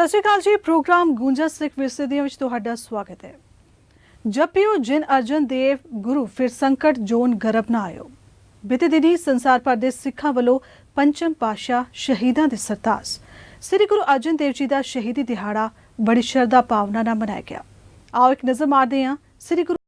सत श्री अकाल जी। प्रोग्राम गूंजा सिख विरसे विच तुहाडा स्वागत है। जपियो जिन अर्जन देव गुरु फिर संकट जोन गरब ना आयो। बीते दिनी संसार भर के सिखां वालों पंचम पातशाह शहीदां दे सरताज श्री गुरु अर्जन देव जी का शहीदी दिहाड़ा बड़ी श्रद्धा भावना नाल मनाया गया। आओ एक नजर मारते हैं श्री गुरु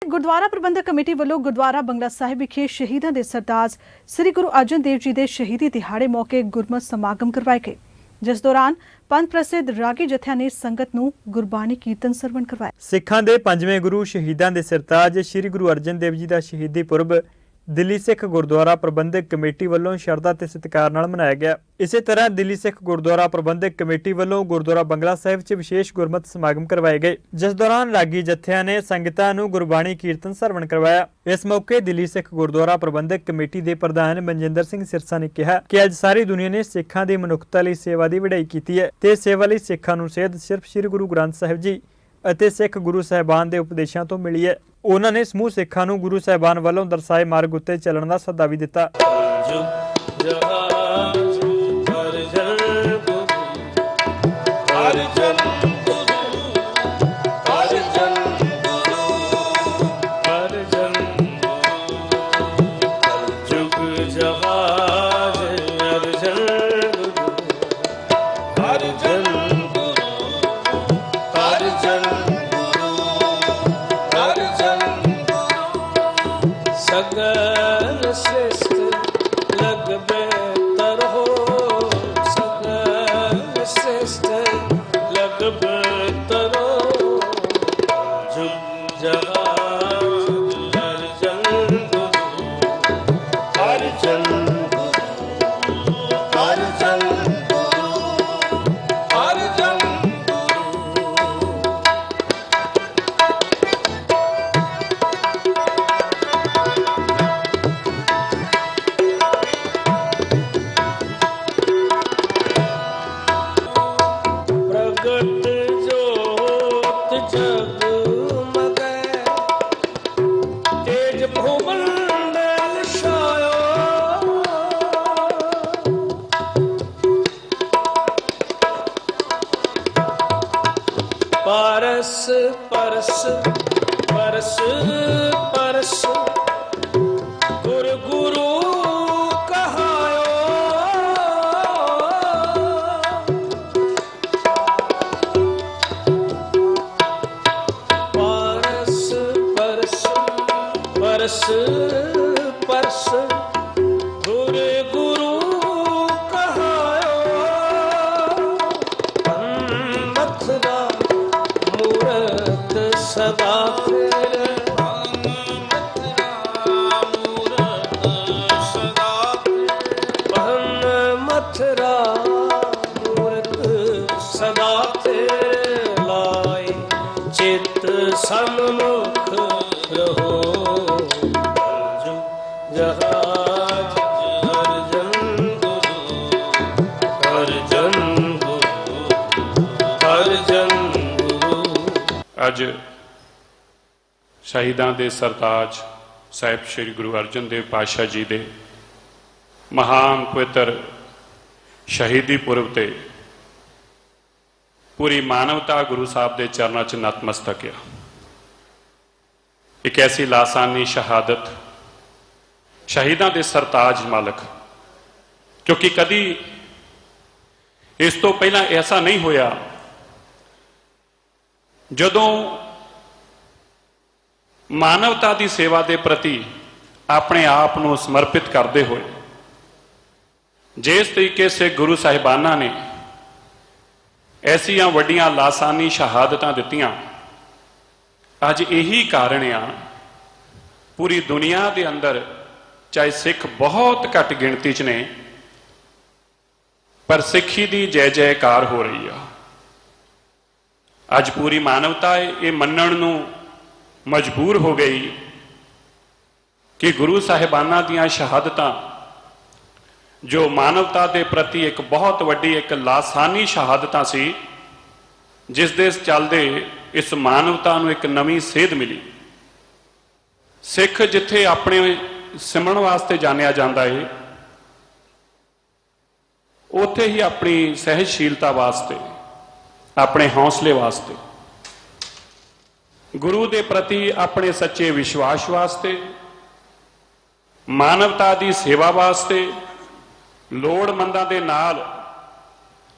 गुरुद्वारा प्रबंधक कमेटी वालों गुरुद्वारा बंगला साहिब विखे शहीदां दे सरताज श्री गुरु अर्जन देव जी के शहीदी दिहाड़े मौके गुरमत समागम करवाए गए, जिस दौरान पंथ प्रसिद्ध रागी जत्थियां ने संगत नूं गुरबाणी कीर्तन सरवण करवाया। सिखां दे पंजवें गुरु शहीदां दे सरताज श्री गुरु अर्जन देव जी का शहीदी पुरब दिल्ली सिख गुरुद्वारा प्रबंधक कमेटी वालों शरधा ते सत्कार नाल मनाया गया। इसे तरह दिल्ली सिख गुरुद्वारा प्रबंधक कमेटी वालों गुरुद्वारा बंगला साहिब च विशेष गुरमत समागम करवाए गए, जिस दौरान रागी जत्थियां ने संगतां नूं गुरबाणी कीर्तन सरवण करवाया। इस मौके दिल्ली सिख गुरुद्वारा प्रबंधक कमेटी के प्रधान मनजिंदर सिंह सिरसा ने कहा कि अज सारी दुनिया ने सिखां दी मनुखता लई सेवा की वड़ाई की है ते सेवा लई सिखां नूं सेध सिर्फ श्री गुरु ग्रंथ साहिब जी ਅਤੇ सिख गुरु साहिबान के उपदेशों तो मिली है। उन्होंने समूह सिखां नूं गुरु साहिबान वालों दर्शाए मार्ग उत्ते चलण का सद्दा भी दिता। परस परस परस परस गुरु गुरु कहायो, परस परस परस परस गुरु गुरु कहायो, मथुरा मूरत सदा तेरे, मूरत सदा तेरे, मथुरा मूरत सदा तेरे, लाई चित सन्मुख रहो, जहाज अर्जन गुरु, अर्जन गुरु, अर्जन अज शहीदां दे सरताज साहिब श्री गुरु अर्जन देव पातशाह जी दे महान पवित्र शहीदी पुरब ते पूरी मानवता गुरु साहब के चरणों च नतमस्तक है। एक ऐसी लासानी शहादत शहीदां दे सरताज मालक, क्योंकि कदी इस तो पहला ऐसा नहीं होया जदों मानवता की सेवा के प्रति अपने आप को समर्पित करते हुए जिस तरीके से गुरु साहिबाना ने ऐसिया वड्डियां लासानी शहादतां दित्तियां, अज यही कारण आ पूरी दुनिया के अंदर चाहे सिख बहुत घट गिणती च ने, पर सिखी की जय जयकार हो रही है। अज पूरी मानवता ये मनण नूं मजबूर हो गई कि गुरु साहिबाना दियां शहादतां जो मानवता के प्रति एक बहुत वड्डी एक लासानी शहादतां सी, जिस दे चलदे इस मानवता नूं एक नवीं सेध मिली। सिख जिथे अपने सिमरन वास्ते जानिया जाता है, उत्थे ही अपनी सहनशीलता वास्ते, अपने हौसले वास्ते, गुरु के प्रति अपने सच्चे विश्वास वास्ते, मानवता की सेवा वास्ते, लोड़मंदां दे नाल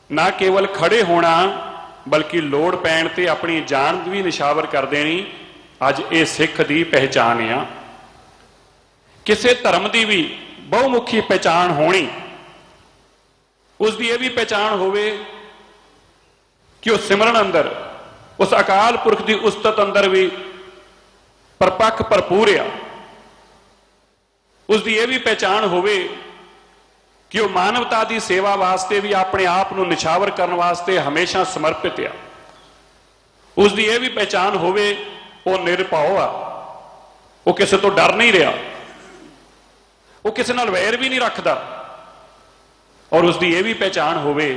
ना केवल खड़े होना बल्कि लोड़ पैण ते अपनी जान भी निशावर कर देनी, अज ये सिख की पहचान आ। किसी धर्म की भी बहुमुखी पहचान होनी, उसकी यह भी पहचान होवे कि उस सिमरन अंदर उस अकाल पुरख की उस्तत अंदर भी परपक्ष भरपूर आ। ਉਸ ਦੀ ਇਹ ਵੀ ਪਹਿਚਾਣ ਹੋਵੇ ਕਿ ਉਹ ਮਾਨਵਤਾ ਦੀ ਸੇਵਾ ਵਾਸਤੇ ਵੀ ਆਪਣੇ ਆਪ ਨੂੰ ਨਿਛਾਵਰ ਕਰਨ ਵਾਸਤੇ ਹਮੇਸ਼ਾ ਸਮਰਪਿਤ ਆ। ਉਸ ਦੀ ਇਹ ਵੀ ਪਹਿਚਾਣ ਹੋਵੇ ਉਹ ਨਿਰਭਉ ਆ, ਉਹ ਕਿਸੇ ਤੋਂ ਡਰ ਨਹੀਂ ਰਿਹਾ, ਉਹ ਕਿਸੇ ਨਾਲ ਵੈਰ ਵੀ ਨਹੀਂ ਰੱਖਦਾ। ਔਰ ਉਸ ਦੀ ਇਹ ਵੀ ਪਹਿਚਾਣ ਹੋਵੇ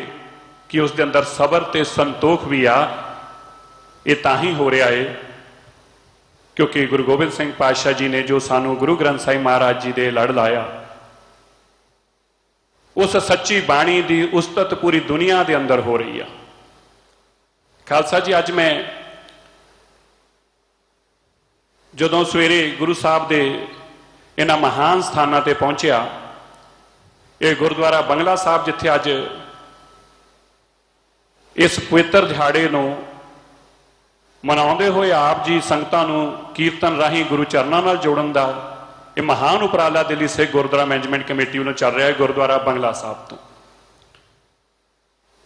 ਕਿ ਉਸ ਦੇ ਅੰਦਰ ਸਬਰ ਤੇ ਸੰਤੋਖ ਵੀ ਆ। ਇਹ ਤਾਂ ਹੀ ਹੋ ਰਿਹਾ ਹੈ ਕਿਉਂਕਿ ਗੁਰੂ ਗੋਬਿੰਦ ਸਿੰਘ ਪਾਤਸ਼ਾਹ ਜੀ ਨੇ ਜੋ ਸਾਨੂੰ ਗੁਰੂ ਗ੍ਰੰਥ ਸਾਹਿਬ ਮਹਾਰਾਜ ਜੀ ਦੇ ਲੜ ਲਾਇਆ, ਉਸ ਸੱਚੀ ਬਾਣੀ ਦੀ ਉਸਤਤ ਪੂਰੀ ਦੁਨੀਆ ਦੇ ਅੰਦਰ ਹੋ ਰਹੀ ਆ। ਖਾਲਸਾ ਜੀ, ਅੱਜ ਮੈਂ ਜਦੋਂ ਸਵੇਰੇ ਗੁਰੂ ਸਾਹਿਬ ਦੇ ਇਹਨਾਂ ਮਹਾਨ ਸਥਾਨਾਂ ਤੇ ਪਹੁੰਚਿਆ, ਇਹ ਗੁਰਦੁਆਰਾ ਬੰਗਲਾ ਸਾਹਿਬ ਜਿੱਥੇ ਅੱਜ ਇਸ ਪਵਿੱਤਰ ਦਿਹਾੜੇ ਨੂੰ ਮਨਾਉਂਦੇ ਹੋਏ ਆਪ ਜੀ ਸੰਗਤਾਂ ਨੂੰ ਕੀਰਤਨ ਰਾਹੀਂ ਗੁਰੂ ਚਰਨਾਂ ਨਾਲ ਜੋੜਨ ਦਾ ਇਹ ਮਹਾਨ ਉਪਰਾਲਾ ਦਿੱਲੀ ਸਿੱਖ ਗੁਰਦੁਆਰਾ ਮੈਨੇਜਮੈਂਟ ਕਮੇਟੀ ਵੱਲੋਂ ਚੱਲ ਰਿਹਾ ਹੈ। ਗੁਰਦੁਆਰਾ ਬੰਗਲਾ ਸਾਹਿਬ ਤੋਂ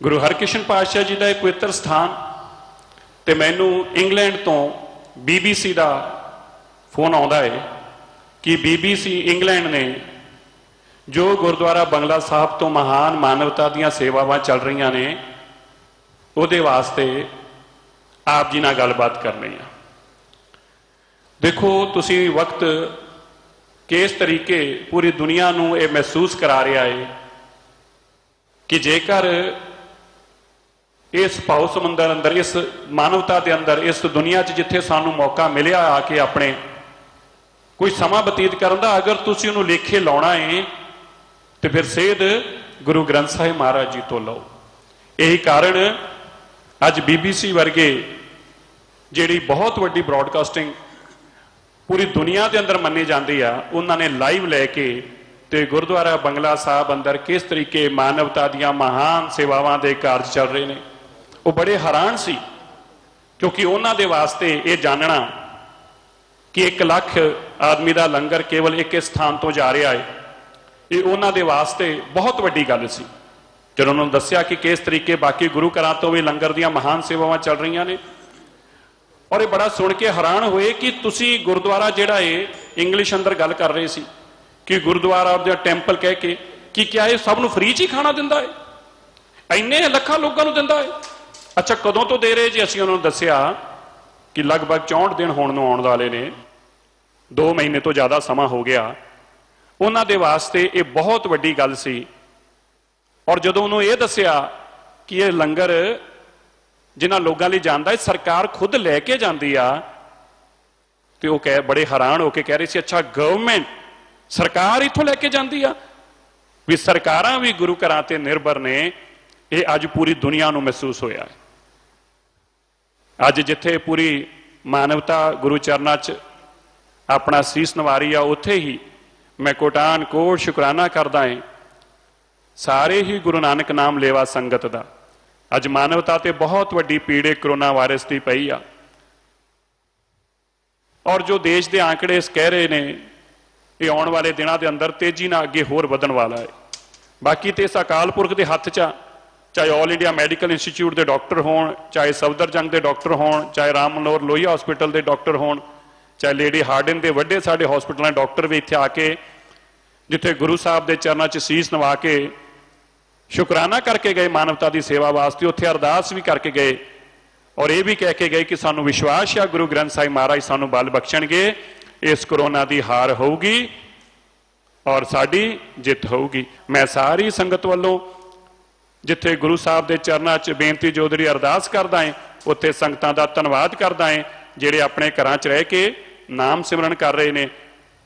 ਗੁਰੂ ਹਰਕ੍ਰਿਸ਼ਨ ਪਾਤਸ਼ਾਹ ਜੀ ਦਾ ਇਹ ਪਵਿੱਤਰ ਸਥਾਨ, ਤੇ ਮੈਨੂੰ ਇੰਗਲੈਂਡ ਤੋਂ BBC ਦਾ ਫੋਨ ਆਉਂਦਾ ਹੈ ਕਿ BBC ਇੰਗਲੈਂਡ ਨੇ ਜੋ ਗੁਰਦੁਆਰਾ ਬੰਗਲਾ ਸਾਹਿਬ ਤੋਂ ਮਹਾਨ ਮਾਨਵਤਾ ਦੀਆਂ ਸੇਵਾਵਾਂ ਚੱਲ ਰਹੀਆਂ ਨੇ, ਉਹਦੇ ਵਾਸਤੇ ਆਪ ਜੀ ਨਾਲ ਗੱਲਬਾਤ ਕਰਨੀ ਆ। ਦੇਖੋ, ਤੁਸੀਂ ਵਕਤ ਕਿਸ ਤਰੀਕੇ ਪੂਰੀ ਦੁਨੀਆ ਨੂੰ ਇਹ ਮਹਿਸੂਸ ਕਰਾ ਰਿਹਾ ਹੈ ਕਿ ਜੇਕਰ ਇਸ ਭਾਉ ਸਮੁੰਦਰ ਅੰਦਰ, ਇਸ ਮਾਨਵਤਾ ਦੇ ਅੰਦਰ, ਇਸ ਦੁਨੀਆ 'ਚ ਜਿੱਥੇ ਸਾਨੂੰ ਮੌਕਾ ਮਿਲਿਆ ਆ ਕੇ ਆਪਣੇ ਕੋਈ ਸਮਾਂ ਬਤੀਤ ਕਰਨ ਦਾ, ਅਗਰ ਤੁਸੀਂ ਉਹਨੂੰ ਲੇਖੇ ਲਾਉਣਾ ਹੈ ਤੇ ਫਿਰ ਸੇਧ ਗੁਰੂ ਗ੍ਰੰਥ ਸਾਹਿਬ ਮਹਾਰਾਜ ਜੀ ਤੋਂ ਲਓ। ਇਹੀ ਕਾਰਨ ਅੱਜ BBC ਵਰਗੇ ਜਿਹੜੀ ਬਹੁਤ ਵੱਡੀ ਬ੍ਰੌਡਕਾਸਟਿੰਗ ਪੂਰੀ ਦੁਨੀਆ ਦੇ ਅੰਦਰ ਮੰਨੀ ਜਾਂਦੀ ਆ, ਉਹਨਾਂ ਨੇ ਲਾਈਵ ਲੈ ਕੇ ਤੇ ਗੁਰਦੁਆਰਾ ਬੰਗਲਾ ਸਾਹਿਬ ਅੰਦਰ ਕਿਸ ਤਰੀਕੇ ਮਾਨਵਤਾ ਦੀਆਂ ਮਹਾਨ ਸੇਵਾਵਾਂ ਦੇ ਕਾਰਜ ਚੱਲ ਰਹੇ ਨੇ, ਉਹ ਬੜੇ ਹੈਰਾਨ ਸੀ। ਕਿਉਂਕਿ ਉਹਨਾਂ ਦੇ ਵਾਸਤੇ ਇਹ ਜਾਣਨਾ ਕਿ 1 ਲੱਖ ਆਦਮੀ ਦਾ ਲੰਗਰ ਕੇਵਲ ਇੱਕ ਸਥਾਨ ਤੋਂ ਜਾ ਰਿਹਾ ਹੈ, ਇਹ ਉਹਨਾਂ ਦੇ ਵਾਸਤੇ ਬਹੁਤ ਵੱਡੀ ਗੱਲ ਸੀ। ਜਦੋਂ ਉਹਨਾਂ ਨੂੰ ਦੱਸਿਆ ਕਿ ਕਿਸ ਤਰੀਕੇ ਬਾਕੀ ਗੁਰੂ ਘਰਾਂ ਤੋਂ ਵੀ ਲੰਗਰ ਦੀਆਂ ਮਹਾਨ ਸੇਵਾਵਾਂ ਚੱਲ ਰਹੀਆਂ ਨੇ, ਔਰ ਇਹ ਬੜਾ ਸੁਣ ਕੇ ਹੈਰਾਨ ਹੋਏ ਕਿ ਤੁਸੀਂ ਗੁਰਦੁਆਰਾ ਜਿਹੜਾ ਹੈ, ਇੰਗਲਿਸ਼ ਅੰਦਰ ਗੱਲ ਕਰ ਰਹੇ ਸੀ ਕਿ ਗੁਰਦੁਆਰਾ ਜਾਂ ਟੈਂਪਲ ਕਹਿ ਕੇ ਕਿ ਕਿਆ ਇਹ ਸਭ ਨੂੰ ਫ੍ਰੀ 'ਚ ਹੀ ਖਾਣਾ ਦਿੰਦਾ ਹੈ, ਇੰਨੇ ਲੱਖਾਂ ਲੋਕਾਂ ਨੂੰ ਦਿੰਦਾ ਹੈ। ਅੱਛਾ, ਕਦੋਂ ਤੋਂ ਦੇ ਰਹੇ ਜੀ? ਅਸੀਂ ਉਹਨਾਂ ਨੂੰ ਦੱਸਿਆ ਕਿ ਲਗਭਗ 64 ਦਿਨ ਹੋਣ ਨੂੰ ਆਉਣ ਵਾਲੇ ਨੇ, 2 ਮਹੀਨੇ ਤੋਂ ਜ਼ਿਆਦਾ ਸਮਾਂ ਹੋ ਗਿਆ। ਉਹਨਾਂ ਦੇ ਵਾਸਤੇ ਇਹ ਬਹੁਤ ਵੱਡੀ ਗੱਲ ਸੀ। ਔਰ ਜਦੋਂ ਉਹਨੂੰ ਇਹ ਦੱਸਿਆ ਕਿ ਇਹ ਲੰਗਰ ਜਿਨ੍ਹਾਂ ਲੋਕਾਂ ਲਈ ਜਾਂਦਾ ਹੈ ਸਰਕਾਰ ਖੁਦ ਲੈ ਕੇ ਜਾਂਦੀ ਆ, ਤੇ ਉਹ ਬੜੇ ਹੈਰਾਨ ਹੋ ਕੇ ਕਹਿ ਰਹੇ ਸੀ, ਅੱਛਾ ਗਵਰਨਮੈਂਟ, ਸਰਕਾਰ ਇੱਥੋਂ ਲੈ ਕੇ ਜਾਂਦੀ ਆ? ਵੀ ਸਰਕਾਰਾਂ ਵੀ ਗੁਰੂ ਘਰਾਂ ਤੇ ਨਿਰਭਰ ਨੇ। ਇਹ ਅੱਜ ਪੂਰੀ ਦੁਨੀਆ ਨੂੰ ਮਹਿਸੂਸ ਹੋਇਆ ਹੈ। ਅੱਜ ਜਿੱਥੇ ਪੂਰੀ ਮਾਨਵਤਾ ਗੁਰੂ ਚਰਨਾਂ 'ਚ ਆਪਣਾ ਸੀਸ ਨਵਾਰੀ ਆ, ਉੱਥੇ ਹੀ ਮੈਂ ਕੋਟਾਨ ਕੋਟ ਸ਼ੁਕਰਾਨਾ ਕਰਦਾ ਹਾਂ ਸਾਰੇ ਹੀ ਗੁਰੂ ਨਾਨਕ ਨਾਮ ਲੇਵਾ ਸੰਗਤ ਦਾ। ਅੱਜ ਮਾਨਵਤਾ ਤੇ ਬਹੁਤ ਵੱਡੀ ਪੀੜ ਕਰੋਨਾ ਵਾਇਰਸ ਦੀ ਪਈ ਆ, ਔਰ ਜੋ ਦੇਸ਼ ਦੇ ਆંકੜੇ ਕਹਿ ਰਹੇ ਨੇ ਇਹ ਆਉਣ ਵਾਲੇ ਦਿਨਾਂ ਦੇ ਅੰਦਰ ਤੇਜ਼ੀ ਨਾਲ ਅੱਗੇ ਹੋਰ ਵਧਣ ਵਾਲਾ ਹੈ। ਬਾਕੀ ਤੇ ਇਸ ਅਕਾਲ ਪੁਰਖ ਦੇ ਹੱਥ 'ਚ ਆ, ਚਾਹੇ ਆਲ ਇੰਡੀਆ ਮੈਡੀਕਲ ਇੰਸਟੀਚਿਊਟ ਦੇ ਡਾਕਟਰ ਹੋਣ, ਚਾਹੇ ਸਫਦਰਜੰਗ ਦੇ ਡਾਕਟਰ ਹੋਣ, ਚਾਹੇ ਰਾਮ ਮਨੋਹਰ ਲੋਹੀਆ ਹਸਪੀਟਲ ਦੇ ਡਾਕਟਰ ਹੋਣ, ਚਾਹੇ ਲੇਡੀ ਹਾਰਡਨ ਦੇ ਵੱਡੇ ਸਾਡੇ ਹਸਪੀਟਲਾਂ ਦੇ ਡਾਕਟਰ ਵੀ ਇੱਥੇ ਆ ਕੇ ਜਿੱਥੇ ਗੁਰੂ ਸਾਹਿਬ ਦੇ ਚਰਨਾਂ 'ਚ ਸੀਸ ਨਵਾ ਕੇ ਸ਼ੁਕਰਾਨਾ ਕਰਕੇ ਗਏ ਮਾਨਵਤਾ ਦੀ ਸੇਵਾ ਵਾਸਤੇ, ਉੱਥੇ ਅਰਦਾਸ ਵੀ ਕਰਕੇ ਗਏ ਔਰ ਇਹ ਵੀ ਕਹਿ ਕੇ ਗਏ ਕਿ ਸਾਨੂੰ ਵਿਸ਼ਵਾਸ ਆ ਗੁਰੂ ਗ੍ਰੰਥ ਸਾਹਿਬ ਮਹਾਰਾਜ ਸਾਨੂੰ ਬਲ ਬਖਸ਼ਣਗੇ, ਇਸ ਕਰੋਨਾ ਦੀ ਹਾਰ ਹੋਊਗੀ ਔਰ ਸਾਡੀ ਜਿੱਤ ਹੋਊਗੀ। ਮੈਂ ਸਾਰੀ ਸੰਗਤ ਵੱਲੋਂ ਜਿੱਥੇ ਗੁਰੂ ਸਾਹਿਬ ਦੇ ਚਰਨਾਂ 'ਚ ਬੇਨਤੀ ਜੋਦੜੀ ਅਰਦਾਸ ਕਰਦਾ ਹਾਂ, ਉੱਥੇ ਸੰਗਤਾਂ ਦਾ ਧੰਨਵਾਦ ਕਰਦਾ ਹਾਂ ਜਿਹੜੇ ਆਪਣੇ ਘਰਾਂ 'ਚ ਰਹਿ ਕੇ ਨਾਮ ਸਿਮਰਨ ਕਰ ਰਹੇ ਨੇ,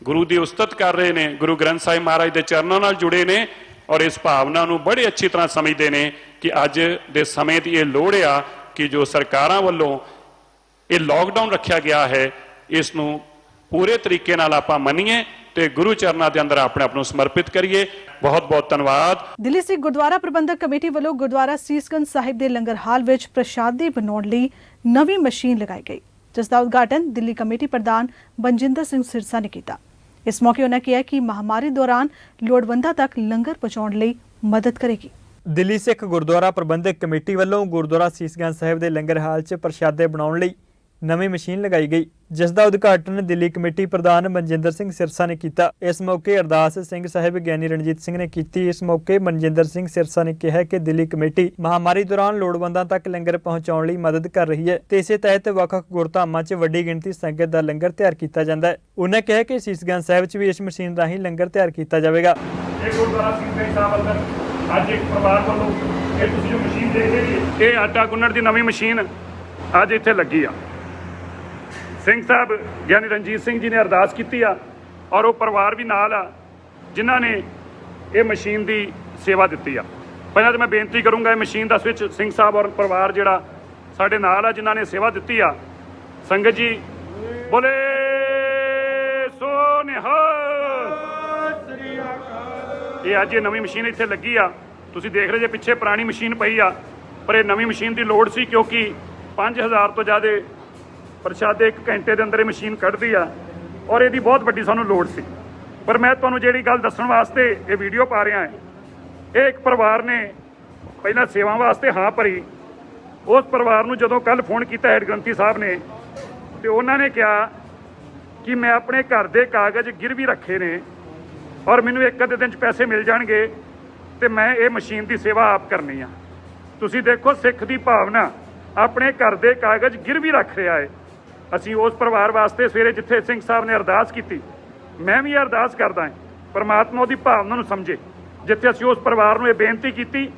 ਗੁਰੂ ਦੀ ਉਸਤਤ ਕਰ ਰਹੇ ਨੇ, ਗੁਰੂ ਗ੍ਰੰਥ ਸਾਹਿਬ ਮਹਾਰਾਜ ਦੇ ਚਰਨਾਂ ਨਾਲ ਜੁੜੇ ਨੇ ਔਰ ਇਸ ਭਾਵਨਾ ਨੂੰ ਬੜੇ ਅੱਛੀ ਤਰ੍ਹਾਂ ਸਮਝਦੇ ਨੇ ਕਿ ਅੱਜ ਦੇ ਸਮੇਂ ਦੀ ਇਹ ਲੋੜ ਆ ਕਿ ਜੋ ਸਰਕਾਰਾਂ ਵੱਲੋਂ ਇਹ ਲਾਕਡਾਊਨ ਰੱਖਿਆ ਗਿਆ ਹੈ, ਇਸ ਨੂੰ ਪੂਰੇ ਤਰੀਕੇ ਨਾਲ ਆਪਾਂ ਮੰਨੀਏ ਤੇ ਗੁਰੂ ਚਰਨਾਂ ਦੇ ਅੰਦਰ ਆਪਣੇ ਆਪ ਨੂੰ ਸਮਰਪਿਤ ਕਰੀਏ। ਬਹੁਤ ਬਹੁਤ ਧੰਨਵਾਦ। ਦਿੱਲੀ ਸਿੱਖ ਗੁਰਦੁਆਰਾ ਪ੍ਰਬੰਧਕ ਕਮੇਟੀ ਵੱਲੋਂ ਗੁਰਦੁਆਰਾ ਸੀਸਗੰਜ ਸਾਹਿਬ ਦੇ ਲੰਗਰ ਹਾਲ ਵਿੱਚ ਪ੍ਰਸ਼ਾਦੀ ਬਣਾਉਣ ਲਈ ਨਵੀਂ ਮਸ਼ੀਨ ਲਗਾਈ ਗਈ, ਜਿਸ ਦਾ ਉਦਘਾਟਨ ਦਿੱਲੀ ਕਮੇਟੀ ਪ੍ਰਧਾਨ ਬਨਜਿੰਦਰ ਸਿੰਘ ਸਿਰਸਾ ਨੇ ਕੀਤਾ। ਇਸ ਮੌਕੇ ਉਹਨਾਂ ਕਿਹਾ ਕਿ ਮਹਾਮਾਰੀ ਦੌਰਾਨ ਲੋੜਵੰਦਾਂ ਤੱਕ ਲੰਗਰ ਪਹੁੰਚਾਉਣ ਲਈ ਮਦਦ ਕਰੇਗੀ। ਦਿੱਲੀ ਸਿੱਖ ਗੁਰਦੁਆਰਾ ਪ੍ਰਬੰਧਕ ਕਮੇਟੀ ਵੱਲੋਂ ਗੁਰਦੁਆਰਾ ਸੀਸਗੰਜ ਸਾਹਿਬ ਦੇ ਲੰਗਰ ਹਾਲ 'ਚ ਪ੍ਰਸ਼ਾਦੇ ਬਣਾਉਣ ਲਈ ਨਵੀਂ ਮਸ਼ੀਨ ਲਗਾਈ ਗਈ, ਜਿਸ ਦਾ ਉਦਘਾਟਨ ਦਿੱਲੀ ਕਮੇਟੀ ਪ੍ਰਧਾਨ ਮਨਜਿੰਦਰ ਸਿੰਘ ਸਿਰਸਾ ਨੇ ਕੀਤਾ। ਇਸ ਮੌਕੇ ਅਰਦਾਸ ਸਿੰਘ ਸਾਹਿਬ ਗਿਆਨੀ ਰਣਜੀਤ ਸਿੰਘ ਨੇ ਕੀਤੀ। ਇਸ ਮੌਕੇ ਮਨਜਿੰਦਰ ਸਿੰਘ ਸਿਰਸਾ ਨੇ ਕਿਹਾ ਕਿ ਦਿੱਲੀ ਕਮੇਟੀ ਮਹਾਮਾਰੀ ਦੌਰਾਨ ਲੋੜਵੰਦਾਂ ਤੱਕ ਲੰਗਰ ਪਹੁੰਚਾਉਣ ਲਈ ਮਦਦ ਕਰ ਰਹੀ ਹੈ ਤੇ ਇਸੇ ਤਹਿਤ ਵੱਖ-ਵੱਖ ਗੁਰਧਾਮਾਂ 'ਚ ਵੱਡੀ ਗਿਣਤੀ ਸੰਗਤ ਦਾ ਲੰਗਰ ਤਿਆਰ ਕੀਤਾ ਜਾਂਦਾ ਹੈ। ਉਹਨਾਂ ਕਿਹਾ ਕਿ ਸੀਸਗੰਜ ਸਾਹਿਬ 'ਚ ਵੀ ਇਸ ਮਸ਼ੀਨ ਰਾਹੀਂ ਲੰਗਰ ਤਿਆਰ ਕੀਤਾ ਜਾਵੇਗਾ। ਇਹ ਗੁਰਦੁਆਰਾ ਸਿੰਘ ਸਾਹਿਬ ਅੰਦਰ ਅੱਜ ਇੱਕ ਪਰਿਵਾਰ ਵੱਲੋਂ ਇਹ ਤੁਸੀਂ ਜੋ ਮਸ਼ੀਨ ਦੇਖ ਰਹੇ ਜੀ, ਇਹ ਆਟਾ ਗੁੰਨਣ ਦੀ ਨਵੀਂ ਮਸ਼ੀਨ ਅੱਜ ਇੱਥੇ ਲੱਗੀ ਆ। ਸਿੰਘ ਸਾਹਿਬ ਗਿਆਨੀ ਰਣਜੀਤ ਸਿੰਘ ਜੀ ਨੇ ਅਰਦਾਸ ਕੀਤੀ ਆ ਔਰ ਉਹ ਪਰਿਵਾਰ ਵੀ ਨਾਲ ਆ ਜਿਨ੍ਹਾਂ ਨੇ ਇਹ ਮਸ਼ੀਨ ਦੀ ਸੇਵਾ ਦਿੱਤੀ ਆ। ਪਹਿਲਾਂ ਤਾਂ ਮੈਂ ਬੇਨਤੀ ਕਰੂੰਗਾ ਇਹ ਮਸ਼ੀਨ ਦਾ ਸਵਿੱਚ ਸਿੰਘ ਸਾਹਿਬ ਔਰ ਪਰਿਵਾਰ ਜਿਹੜਾ ਸਾਡੇ ਨਾਲ ਆ ਜਿਨ੍ਹਾਂ ਨੇ ਸੇਵਾ ਦਿੱਤੀ ਆ। ਸੰਗਤ ਜੀ ਬੋਲੇ ਸੋ ਨਿਹਾਲ। ਇਹ ਅੱਜ ਇਹ ਨਵੀਂ ਮਸ਼ੀਨ ਇੱਥੇ ਲੱਗੀ ਆ। ਤੁਸੀਂ ਦੇਖ ਰਹੇ ਜੇ ਪਿੱਛੇ ਪੁਰਾਣੀ ਮਸ਼ੀਨ ਪਈ ਆ, ਪਰ ਇਹ ਨਵੀਂ ਮਸ਼ੀਨ ਦੀ ਲੋੜ ਸੀ ਕਿਉਂਕਿ 5000 ਤੋਂ ਜ਼ਿਆਦਾ ਪ੍ਰਸ਼ਾਦੇ 1 ਘੰਟੇ ਦੇ ਅੰਦਰ ਇਹ ਮਸ਼ੀਨ ਕੱਢਦੀ ਆ ਔਰ ਇਹਦੀ ਬਹੁਤ ਵੱਡੀ ਸਾਨੂੰ ਲੋੜ ਸੀ। ਪਰ ਮੈਂ ਤੁਹਾਨੂੰ ਜਿਹੜੀ ਗੱਲ ਦੱਸਣ ਵਾਸਤੇ ਇਹ ਵੀਡੀਓ ਪਾ ਰਿਹਾ ਹਾਂ, ਇਹ ਇੱਕ ਪਰਿਵਾਰ ਨੇ ਪਹਿਲਾਂ ਸੇਵਾ ਵਾਸਤੇ ਹਾਂ ਭਰੀ। ਉਸ ਪਰਿਵਾਰ ਨੂੰ ਜਦੋਂ ਕੱਲ ਫੋਨ ਕੀਤਾ ਹੈਡ ਗ੍ਰੰਥੀ ਸਾਹਿਬ ਨੇ ਤੇ ਉਹਨਾਂ ਨੇ ਕਿਹਾ ਕਿ ਮੈਂ ਆਪਣੇ ਘਰ ਦੇ ਕਾਗਜ਼ ਗਿਰਵੀ ਰੱਖੇ ਨੇ ਔਰ ਮੈਨੂੰ ਇੱਕ ਅੱਧੇ ਦਿਨ 'ਚ ਪੈਸੇ ਮਿਲ ਜਾਣਗੇ ਤੇ ਮੈਂ ਇਹ ਮਸ਼ੀਨ ਦੀ ਸੇਵਾ ਆਪ ਕਰਨੀ ਆ। ਤੁਸੀਂ ਦੇਖੋ ਸਿੱਖ ਦੀ ਭਾਵਨਾ, ਆਪਣੇ ਘਰ ਦੇ ਕਾਗਜ਼ ਗਿਰਵੀ ਰੱਖ ਰਿਹਾ ਹੈ। ਅਸੀਂ ਉਸ ਪਰਿਵਾਰ ਵਾਸਤੇ ਸਵੇਰੇ ਜਿੱਥੇ ਸਿੰਘ ਸਾਹਿਬ ਨੇ ਅਰਦਾਸ ਕੀਤੀ, ਮੈਂ ਵੀ ਅਰਦਾਸ ਕਰਦਾ ਹਾਂ ਪਰਮਾਤਮਾ ਉਹਦੀ ਭਾਵਨਾ ਨੂੰ ਸਮਝੇ। ਜਿੱਥੇ ਅਸੀਂ ਉਸ ਪਰਿਵਾਰ ਨੂੰ ਇਹ ਬੇਨਤੀ ਕੀਤੀ,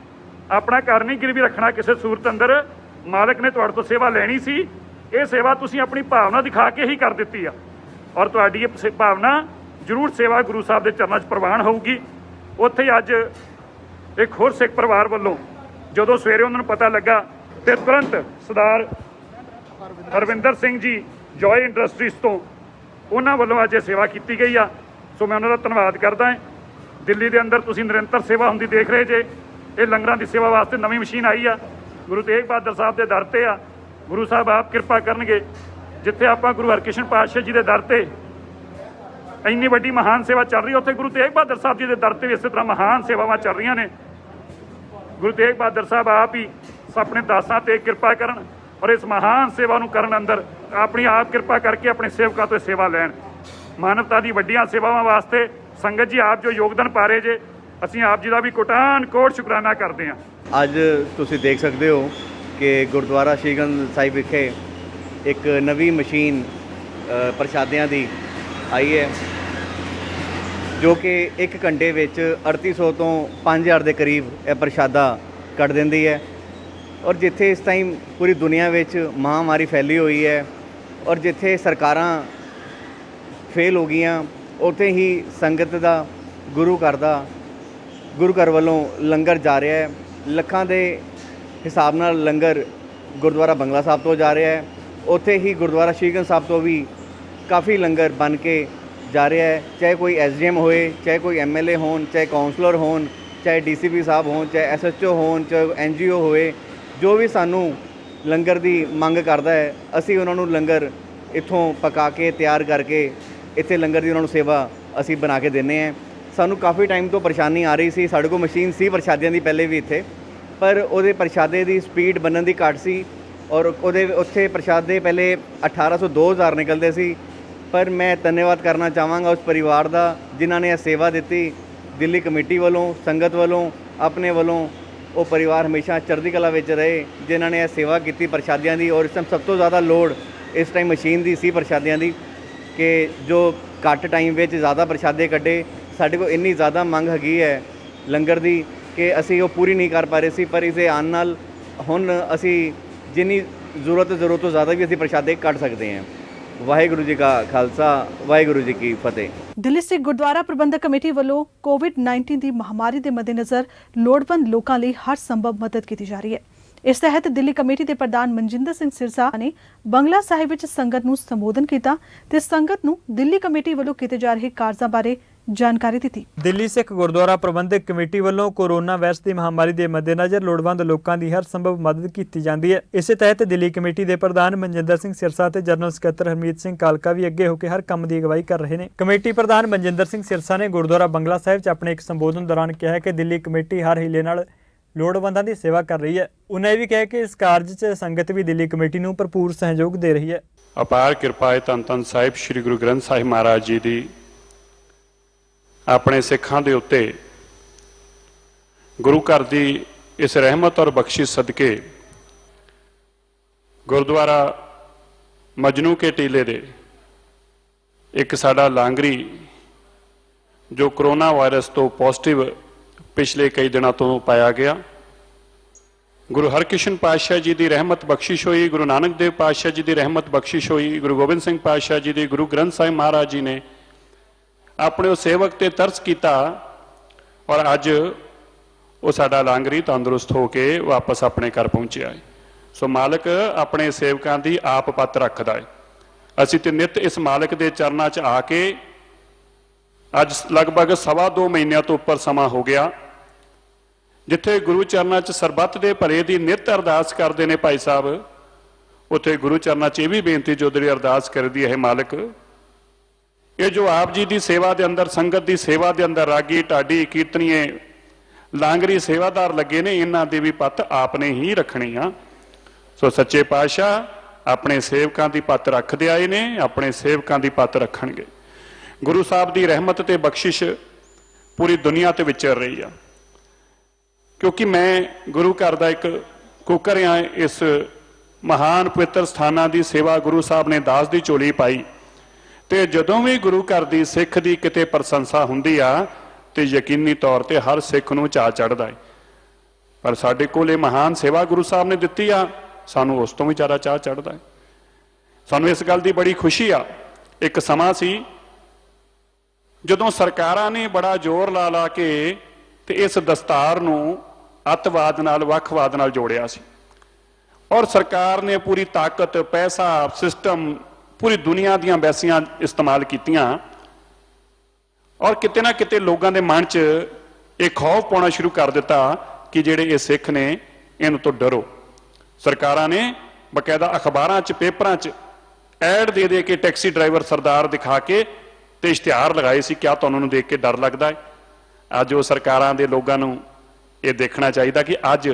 ਆਪਣਾ ਘਰ ਨਹੀਂ ਗਿਰਵੀ ਰੱਖਣਾ ਕਿਸੇ ਸੂਰਤ ਅੰਦਰ, ਮਾਲਕ ਨੇ ਤੁਹਾਡੇ ਤੋਂ ਸੇਵਾ ਲੈਣੀ ਸੀ, ਇਹ ਸੇਵਾ ਤੁਸੀਂ ਆਪਣੀ ਭਾਵਨਾ ਦਿਖਾ ਕੇ ਹੀ ਕਰ ਦਿੱਤੀ ਆ ਔਰ ਤੁਹਾਡੀ ਇਹ ਭਾਵਨਾ ਜ਼ਰੂਰ ਸੇਵਾ ਗੁਰੂ ਸਾਹਿਬ ਦੇ ਚਰਨਾਂ 'ਚ ਪ੍ਰਵਾਨ ਹੋਊਗੀ। ਉੱਥੇ ਹੀ ਅੱਜ ਇੱਕ ਹੋਰ ਸਿੱਖ ਪਰਿਵਾਰ ਵੱਲੋਂ ਜਦੋਂ ਸਵੇਰੇ ਉਹਨਾਂ ਨੂੰ ਪਤਾ ਲੱਗਾ ਤੇ ਤੁਰੰਤ ਸਰਦਾਰ ਹਰਵਿੰਦਰ ਸਿੰਘ ਜੀ ਜੋਏ ਇੰਡਸਟਰੀਜ਼ ਤੋਂ ਉਹਨਾਂ ਵੱਲੋਂ ਅੱਜ ਇਹ ਸੇਵਾ ਕੀਤੀ ਗਈ ਆ। ਸੋ ਮੈਂ ਉਹਨਾਂ ਦਾ ਧੰਨਵਾਦ ਕਰਦਾ ਹਾਂ। ਦਿੱਲੀ ਦੇ ਅੰਦਰ ਤੁਸੀਂ ਨਿਰੰਤਰ ਸੇਵਾ ਹੁੰਦੀ ਦੇਖ ਰਹੇ ਜੇ। ਇਹ ਲੰਗਰਾਂ ਦੀ ਸੇਵਾ ਵਾਸਤੇ ਨਵੀਂ ਮਸ਼ੀਨ ਆਈ ਆ, ਗੁਰੂ ਤੇਗ ਬਹਾਦਰ ਸਾਹਿਬ ਦੇ ਦਰ ਤੇ ਆ। ਗੁਰੂ ਸਾਹਿਬ ਆਪ ਕਿਰਪਾ ਕਰਨਗੇ। ਜਿੱਥੇ ਆਪਾਂ ਗੁਰੂ ਹਰਕ੍ਰਿਸ਼ਨ ਪਾਤਸ਼ਾਹ ਜੀ ਦੇ ਦਰ ਤੇ ਇੰਨੀ ਵੱਡੀ ਮਹਾਨ ਸੇਵਾ ਚੱਲ ਰਹੀ, ਉੱਥੇ ਗੁਰੂ ਤੇਗ ਬਹਾਦਰ ਸਾਹਿਬ ਜੀ ਦੇ ਦਰ ਤੇ ਵੀ ਇਸੇ ਤਰ੍ਹਾਂ ਮਹਾਨ ਸੇਵਾਵਾਂ ਚੱਲ ਰਹੀਆਂ ਨੇ। ਗੁਰੂ ਤੇਗ ਬਹਾਦਰ ਸਾਹਿਬ ਆਪ ਹੀ ਆਪਣੇ ਦਾਸਾਂ ਤੇ ਕਿਰਪਾ ਕਰਨ ਔਰ ਇਸ ਮਹਾਨ ਸੇਵਾ ਨੂੰ ਕਰਨ ਅੰਦਰ ਆਪਣੀ ਆਪ ਕਿਰਪਾ ਕਰਕੇ ਆਪਣੇ ਸੇਵਕਾਂ ਤੋਂ ਸੇਵਾ ਲੈਣ। ਮਾਨਵਤਾ ਦੀ ਵੱਡੀਆਂ ਸੇਵਾਵਾਂ ਵਾਸਤੇ ਸੰਗਤ ਜੀ ਆਪ ਜੋ ਯੋਗਦਾਨ ਪਾ ਰਹੇ ਜੇ, ਅਸੀਂ ਆਪ ਜੀ ਦਾ ਵੀ ਕੋਟਾਨ ਕੋਟ ਸ਼ੁਕਰਾਨਾ ਕਰਦੇ ਹਾਂ। ਅੱਜ ਤੁਸੀਂ ਦੇਖ ਸਕਦੇ ਹੋ ਕਿ ਗੁਰਦੁਆਰਾ ਸੀਸਗੰਜ ਸਾਹਿਬ ਵਿਖੇ ਇੱਕ ਨਵੀਂ ਮਸ਼ੀਨ ਪ੍ਰਸ਼ਾਦਿਆਂ ਦੀ ਆਈ ਹੈ ਜੋ ਕਿ 1 ਘੰਟੇ ਵਿੱਚ 3800 ਤੋਂ 5000 ਦੇ ਕਰੀਬ ਇਹ ਪ੍ਰਸ਼ਾਦਾ ਕੱਢ ਦਿੰਦੀ ਹੈ। ਔਰ ਜਿੱਥੇ ਇਸ ਟਾਈਮ ਪੂਰੀ ਦੁਨੀਆ ਵਿੱਚ ਮਹਾਮਾਰੀ ਫੈਲੀ ਹੋਈ ਹੈ ਔਰ ਜਿੱਥੇ ਸਰਕਾਰਾਂ ਫੇਲ ਹੋ ਗਈਆਂ, ਉੱਥੇ ਹੀ ਸੰਗਤ ਦਾ ਗੁਰੂ ਘਰ ਵੱਲੋਂ ਲੰਗਰ ਜਾ ਰਿਹਾ ਹੈ। ਲੱਖਾਂ ਦੇ ਹਿਸਾਬ ਨਾਲ ਲੰਗਰ ਗੁਰਦੁਆਰਾ ਬੰਗਲਾ ਸਾਹਿਬ ਤੋਂ ਜਾ ਰਿਹਾ ਹੈ। ਉੱਥੇ ਹੀ ਗੁਰਦੁਆਰਾ ਸੀਸਗੰਜ ਸਾਹਿਬ ਤੋਂ ਵੀ ਕਾਫੀ ਲੰਗਰ ਬਣ ਕੇ ਜਾ ਰਿਹਾ ਹੈ। ਚਾਹੇ ਕੋਈ SDM ਹੋਏ, ਚਾਹੇ ਕੋਈ MLA ਹੋਣ, ਚਾਹੇ ਕਾਉਂਸਲਰ ਹੋਣ, ਚਾਹੇ DCP ਸਾਹਿਬ ਹੋਣ, ਚਾਹੇ SHO ਹੋਣ, ਚਾਹੇ NGO ਹੋਏ, ਜੋ ਵੀ ਸਾਨੂੰ ਲੰਗਰ ਦੀ ਮੰਗ ਕਰਦਾ ਹੈ, ਅਸੀਂ ਉਹਨਾਂ ਨੂੰ ਲੰਗਰ ਇੱਥੋਂ ਪਕਾ ਕੇ ਤਿਆਰ ਕਰਕੇ ਇੱਥੇ ਲੰਗਰ ਦੀ ਉਹਨਾਂ ਨੂੰ ਸੇਵਾ ਅਸੀਂ ਬਣਾ ਕੇ ਦਿੰਦੇ ਹਾਂ। ਸਾਨੂੰ ਕਾਫੀ ਟਾਈਮ ਤੋਂ ਪਰੇਸ਼ਾਨੀ ਆ ਰਹੀ ਸੀ। ਸਾਡੇ ਕੋਲ ਮਸ਼ੀਨ ਸੀ ਪ੍ਰਸ਼ਾਦਿਆਂ ਦੀ ਪਹਿਲੇ ਵੀ ਇੱਥੇ, ਪਰ ਉਹਦੇ ਪ੍ਰਸ਼ਾਦੇ ਦੀ ਸਪੀਡ ਬਣਨ ਦੀ ਘੱਟ ਸੀ ਔਰ ਉੱਥੇ ਪ੍ਰਸ਼ਾਦੇ ਪਹਿਲੇ 1800 2000 ਨਿਕਲਦੇ ਸੀ। ਪਰ ਮੈਂ ਧੰਨਵਾਦ ਕਰਨਾ ਚਾਹਾਂਗਾ ਉਸ ਪਰਿਵਾਰ ਦਾ ਜਿਨ੍ਹਾਂ ਨੇ ਇਹ ਸੇਵਾ ਦਿੱਤੀ। ਦਿੱਲੀ ਕਮੇਟੀ ਵੱਲੋਂ, ਸੰਗਤ ਵੱਲੋਂ, ਆਪਣੇ ਵੱਲੋਂ ਉਹ ਪਰਿਵਾਰ ਹਮੇਸ਼ਾ ਚੜ੍ਹਦੀ ਕਲਾ ਵਿੱਚ ਰਹੇ ਜਿਨ੍ਹਾਂ ਨੇ ਇਹ ਸੇਵਾ ਕੀਤੀ ਪ੍ਰਸ਼ਾਦਿਆਂ ਦੀ। ਔਰ ਇਸ ਟਾਈਮ ਸਭ ਤੋਂ ਜ਼ਿਆਦਾ ਲੋੜ ਇਸ ਟਾਈਮ ਮਸ਼ੀਨ ਦੀ ਸੀ ਪ੍ਰਸ਼ਾਦਿਆਂ ਦੀ ਕਿ ਜੋ ਘੱਟ ਟਾਈਮ ਵਿੱਚ ਜ਼ਿਆਦਾ ਪ੍ਰਸ਼ਾਦੇ ਕੱਢੇ। ਸਾਡੇ ਕੋਲ ਇੰਨੀ ਜ਼ਿਆਦਾ ਮੰਗ ਹੈਗੀ ਹੈ ਲੰਗਰ ਦੀ ਕਿ ਅਸੀਂ ਉਹ ਪੂਰੀ ਨਹੀਂ ਕਰ ਪਾ ਰਹੇ ਸੀ, ਪਰ ਇਸੇ ਆਉਣ ਨਾਲ ਹੁਣ ਅਸੀਂ ਜਿੰਨੀ ਜ਼ਰੂਰਤ ਤੋਂ ਜ਼ਿਆਦਾ ਵੀ ਅਸੀਂ ਪ੍ਰਸ਼ਾਦੇ ਕੱਢ ਸਕਦੇ ਹਾਂ। ਵਾਹਿਗੁਰੂ ਜੀ ਕਾ ਖਾਲਸਾ, ਵਾਹਿਗੁਰੂ ਜੀ ਕੀ ਫਤਿਹ। ਦਿੱਲੀ ਸਿੱਖ ਗੁਰਦੁਆਰਾ ਪ੍ਰਬੰਧਕ ਕਮੇਟੀ ਵੱਲੋਂ ਕੋਵਿਡ-19 ਦੀ ਮਹਾਮਾਰੀ ਦੇ ਮੱਦੇਨਜ਼ਰ ਲੋੜਵੰਦ ਲੋਕਾਂ ਲਈ ਹਰ ਸੰਭਵ ਮਦਦ ਕੀਤੀ ਜਾ ਰਹੀ ਹੈ। ਇਸ ਤਹਿਤ ਦਿੱਲੀ ਕਮੇਟੀ ਦੇ ਪ੍ਰਧਾਨ ਮਨਜਿੰਦਰ ਸਿੰਘ ਸਿਰਸਾ ਨੇ ਬੰਗਲਾ ਸਾਹਿਬ ਵਿੱਚ ਸੰਗਤ ਨੂੰ ਸੰਬੋਧਨ ਕੀਤਾ ਤੇ ਸੰਗਤ ਨੂੰ ਦਿੱਲੀ ਕਮੇਟੀ ਵੱਲੋਂ ਕੀਤੇ ਜਾ ਰਹੇ ਕਾਰਜਾਂ ਬਾਰੇ ਜਾਣਕਾਰੀ ਦਿੱਤੀ। ਦਿੱਲੀ ਸਿੱਖ ਗੁਰਦੁਆਰਾ ਪ੍ਰਬੰਧਕ ਕਮੇਟੀ ਵੱਲੋਂ ਕੋਰੋਨਾ ਵਾਇਰਸ ਦੀ ਮਹਾਮਾਰੀ ਦੇ ਮੱਦੇਨਜ਼ਰ ਲੋੜਵੰਦ ਲੋਕਾਂ ਦੀ ਹਰ ਸੰਭਵ ਮਦਦ ਕੀਤੀ ਜਾਂਦੀ ਹੈ। ਇਸੇ ਤਹਿਤ ਦਿੱਲੀ ਕਮੇਟੀ ਦੇ ਪ੍ਰਧਾਨ ਮਨਜਿੰਦਰ ਸਿੰਘ ਸਿਰਸਾ ਤੇ ਜਨਰਲ ਸਕੱਤਰ ਹਰਮੀਤ ਸਿੰਘ ਕਾਲਕਾ ਵੀ ਅੱਗੇ ਹੋ ਕੇ ਹਰ ਕੰਮ ਦੀ ਅਗਵਾਈ ਕਰ ਰਹੇ ਨੇ। ਕਮੇਟੀ ਪ੍ਰਧਾਨ ਮਨਜਿੰਦਰ ਸਿੰਘ ਸਿਰਸਾ ਨੇ ਗੁਰਦੁਆਰਾ ਬੰਗਲਾ ਸਾਹਿਬ 'ਚ ਆਪਣੇ ਇੱਕ ਸੰਬੋਧਨ ਦੌਰਾਨ ਕਿਹਾ ਕਿ ਦਿੱਲੀ ਕਮੇਟੀ ਹਰ ਹੀਲੇ ਨਾਲ ਲੋੜਵੰਦਾਂ ਦੀ ਸੇਵਾ ਕਰ ਰਹੀ ਹੈ। ਉਹਨਾਂ ਇਹ ਵੀ ਕਿਹਾ ਕਿ ਇਸ ਕਾਰਜ 'ਚ ਸੰਗਤ ਵੀ ਦਿੱਲੀ ਕਮੇਟੀ ਨੂੰ ਭਰਪੂਰ ਸਹਿਯੋਗ ਦੇ ਰਹੀ ਹੈ। ਅਪਾਰ ਕਿਰਪਾ ਹੈ ਧੰਨ ਧੰਨ ਸਾਹਿਬ ਸ੍ਰੀ ਗੁਰੂ ਗ੍ਰੰਥ ਸਾਹਿਬ ਮਹਾਰਾਜ ਜੀ ਦੀ ਆਪਣੇ ਸਿੱਖਾਂ ਦੇ ਉੱਤੇ ਗੁਰੂ ਘਰ ਦੀ ਇਸ ਰਹਿਮਤ ਔਰ ਬਖਸ਼ਿਸ਼ ਸਦਕੇ ਗੁਰਦੁਆਰਾ ਮਜਨੂ ਕੇ ਟੀਲੇ ਦੇ ਇੱਕ ਸਾਡਾ ਲਾਂਗਰੀ ਜੋ ਕਰੋਨਾ ਵਾਇਰਸ ਤੋਂ ਪੋਜ਼ਿਟਿਵ ਪਿਛਲੇ ਕਈ ਦਿਨਾਂ ਤੋਂ ਪਾਇਆ ਗਿਆ, ਗੁਰੂ ਹਰਕ੍ਰਿਸ਼ਨ ਪਾਤਸ਼ਾਹ ਜੀ ਦੀ ਰਹਿਮਤ ਬਖਸ਼ਿਸ਼ ਹੋਈ, ਗੁਰੂ ਨਾਨਕ ਦੇਵ ਪਾਤਸ਼ਾਹ ਜੀ ਦੀ ਰਹਿਮਤ ਬਖਸ਼ਿਸ਼ ਹੋਈ, ਗੁਰੂ ਗੋਬਿੰਦ ਸਿੰਘ ਪਾਤਸ਼ਾਹ ਜੀ ਦੀ, ਗੁਰੂ ਗ੍ਰੰਥ ਸਾਹਿਬ ਮਹਾਰਾਜ ਜੀ ਨੇ ਆਪਣੇ ਉਹ ਸੇਵਕ ਤੇ ਤਰਸ ਕੀਤਾ ਔਰ ਅੱਜ ਉਹ ਸਾਡਾ ਲਾਂਗਰੀ ਤੰਦਰੁਸਤ ਹੋ ਕੇ ਵਾਪਸ ਆਪਣੇ ਘਰ ਪਹੁੰਚਿਆ ਹੈ। ਸੋ ਮਾਲਕ ਆਪਣੇ ਸੇਵਕਾਂ ਦੀ ਆਪ ਪੱਤ ਰੱਖਦਾ ਹੈ। ਅਸੀਂ ਤੇ ਨਿਤ ਇਸ ਮਾਲਕ ਦੇ ਚਰਨਾਂ 'ਚ ਆ ਕੇ ਅੱਜ ਲਗਭਗ 2.25 ਮਹੀਨਿਆਂ ਤੋਂ ਉੱਪਰ ਸਮਾਂ ਹੋ ਗਿਆ, ਜਿੱਥੇ ਗੁਰੂ ਚਰਨਾਂ 'ਚ ਸਰਬੱਤ ਦੇ ਭਲੇ ਦੀ ਨਿਤ ਅਰਦਾਸ ਕਰਦੇ ਨੇ ਭਾਈ ਸਾਹਿਬ, ਉੱਥੇ ਗੁਰੂ ਚਰਨਾਂ 'ਚ ਇਹ ਵੀ ਬੇਨਤੀ ਜੋਦਰੀ ਅਰਦਾਸ ਕਰਦੀ ਹੈ, ਮਾਲਕ ਇਹ ਜੋ ਆਪ ਜੀ ਦੀ ਸੇਵਾ ਦੇ ਅੰਦਰ, ਸੰਗਤ ਦੀ ਸੇਵਾ ਦੇ ਅੰਦਰ ਰਾਗੀ ਢਾਡੀ ਕੀਰਤਨੀਏ ਲਾਂਗਰੀ ਸੇਵਾਦਾਰ ਲੱਗੇ ਨੇ, ਇਹਨਾਂ ਦੀ ਵੀ ਪੱਤ ਆਪ ਨੇ ਹੀ ਰੱਖਣੀ ਆ। ਸੋ ਸੱਚੇ ਪਾਤਸ਼ਾਹ ਆਪਣੇ ਸੇਵਕਾਂ ਦੀ ਪੱਤ ਰੱਖਦੇ ਆਏ ਨੇ, ਆਪਣੇ ਸੇਵਕਾਂ ਦੀ ਪੱਤ ਰੱਖਣਗੇ। ਗੁਰੂ ਸਾਹਿਬ ਦੀ ਰਹਿਮਤ ਤੇ ਬਖਸ਼ਿਸ਼ ਪੂਰੀ ਦੁਨੀਆ ਤੇ ਵਿਚਰ ਰਹੀ ਆ, ਕਿਉਂਕਿ ਮੈਂ ਗੁਰੂ ਘਰ ਦਾ ਇੱਕ ਕੁੱਕਰ ਆ। ਇਸ ਮਹਾਨ ਪਵਿੱਤਰ ਸਥਾਨਾਂ ਦੀ ਸੇਵਾ ਗੁਰੂ ਸਾਹਿਬ ਨੇ ਦਾਸ ਦੀ ਝੋਲੀ ਪਾਈ, ਤੇ ਜਦੋਂ ਵੀ ਗੁਰੂ ਘਰ ਦੀ ਸਿੱਖ ਦੀ ਕਿਤੇ ਪ੍ਰਸ਼ੰਸਾ ਹੁੰਦੀ ਆ ਤੇ ਯਕੀਨੀ ਤੌਰ ਤੇ ਹਰ ਸਿੱਖ ਨੂੰ ਚਾਅ ਚੜ੍ਹਦਾ ਹੈ। ਪਰ ਸਾਡੇ ਕੋਲ ਇਹ ਮਹਾਨ ਸੇਵਾ ਗੁਰੂ ਸਾਹਿਬ ਨੇ ਦਿੱਤੀ ਆ, ਸਾਨੂੰ ਉਸ ਤੋਂ ਵੀ ਜ਼ਿਆਦਾ ਚਾਅ ਚੜ੍ਹਦਾ ਹੈ। ਸਾਨੂੰ ਇਸ ਗੱਲ ਦੀ ਬੜੀ ਖੁਸ਼ੀ ਆ। ਇੱਕ ਸਮਾਂ ਸੀ ਜਦੋਂ ਸਰਕਾਰਾਂ ਨੇ ਬੜਾ ਜ਼ੋਰ ਲਾ ਲਾ ਕੇ ਤੇ ਇਸ ਦਸਤਾਰ ਨੂੰ ਅੱਤਵਾਦ ਨਾਲ, ਵੱਖਵਾਦ ਨਾਲ ਜੋੜਿਆ ਸੀ, ਔਰ ਸਰਕਾਰ ਨੇ ਪੂਰੀ ਤਾਕਤ, ਪੈਸਾ, ਸਿਸਟਮ, ਪੂਰੀ ਦੁਨੀਆ ਦੀਆਂ ਐਮਬੈਸੀਆਂ ਇਸਤੇਮਾਲ ਕੀਤੀਆਂ, ਔਰ ਕਿਤੇ ਨਾ ਕਿਤੇ ਲੋਕਾਂ ਦੇ ਮਨ 'ਚ ਇਹ ਖੌਫ ਪਾਉਣਾ ਸ਼ੁਰੂ ਕਰ ਦਿੱਤਾ ਕਿ ਜਿਹੜੇ ਇਹ ਸਿੱਖ ਨੇ ਇਹਨਾਂ ਤੋਂ ਡਰੋ। ਸਰਕਾਰਾਂ ਨੇ ਬਕਾਇਦਾ ਅਖਬਾਰਾਂ 'ਚ, ਪੇਪਰਾਂ 'ਚ ਐਡ ਦੇ ਦੇ ਕੇ ਟੈਕਸੀ ਡਰਾਈਵਰ ਸਰਦਾਰ ਦਿਖਾ ਕੇ ਤੇ ਇਸ਼ਤਿਹਾਰ ਲਗਾਏ ਸੀ, ਕਿਆ ਤੁਹਾਨੂੰ ਨੂੰ ਦੇਖ ਕੇ ਡਰ ਲੱਗਦਾ ਹੈ? ਅੱਜ ਉਹ ਸਰਕਾਰਾਂ ਦੇ ਲੋਕਾਂ ਨੂੰ ਇਹ ਦੇਖਣਾ ਚਾਹੀਦਾ ਕਿ ਅੱਜ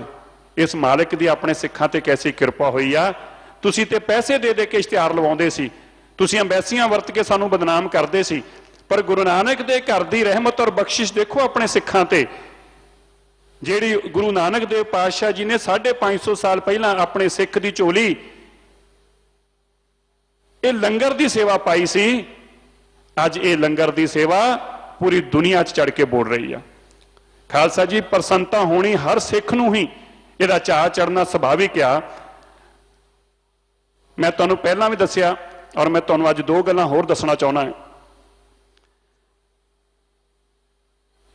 ਇਸ ਮਾਲਕ ਦੀ ਆਪਣੇ ਸਿੱਖਾਂ ਤੇ ਕੈਸੀ ਕਿਰਪਾ ਹੋਈ ਆ। ਤੁਸੀਂ ਤੇ ਪੈਸੇ ਦੇ ਦੇ ਕੇ ਇਸ਼ਤਿਹਾਰ ਲਵਾਉਂਦੇ ਸੀ, ਤੁਸੀਂ ਅੰਬੈਸੀਆਂ ਵਰਤ ਕੇ ਸਾਨੂੰ ਬਦਨਾਮ ਕਰਦੇ ਸੀ, ਪਰ ਗੁਰੂ ਨਾਨਕ ਦੇ ਘਰ ਦੀ ਰਹਿਮਤ ਔਰ ਬਖਸ਼ਿਸ਼ ਦੇਖੋ ਆਪਣੇ ਸਿੱਖਾਂ ਤੇ, ਜਿਹੜੀ ਗੁਰੂ ਨਾਨਕ ਦੇਵ ਪਾਤਸ਼ਾਹ ਜੀ ਨੇ 550 ਸਾਲ ਪਹਿਲਾਂ ਆਪਣੇ ਸਿੱਖ ਦੀ ਝੋਲੀ ਇਹ ਲੰਗਰ ਦੀ ਸੇਵਾ ਪਾਈ ਸੀ। ਅੱਜ ਇਹ ਲੰਗਰ ਦੀ ਸੇਵਾ ਪੂਰੀ ਦੁਨੀਆ 'ਚ ਚੜ ਕੇ ਬੋਲ ਰਹੀ ਆ। ਖਾਲਸਾ ਜੀ, ਪ੍ਰਸੰਨਤਾ ਹੋਣੀ ਹਰ ਸਿੱਖ ਨੂੰ ਹੀ ਇਹਦਾ ਚਾਅ ਚੜਨਾ ਸੁਭਾਵਿਕ ਆ। ਮੈਂ ਤੁਹਾਨੂੰ ਪਹਿਲਾਂ ਵੀ ਦੱਸਿਆ ਔਰ ਮੈਂ ਤੁਹਾਨੂੰ ਅੱਜ ਦੋ ਗੱਲਾਂ ਹੋਰ ਦੱਸਣਾ ਚਾਹੁੰਦਾ ਹਾਂ।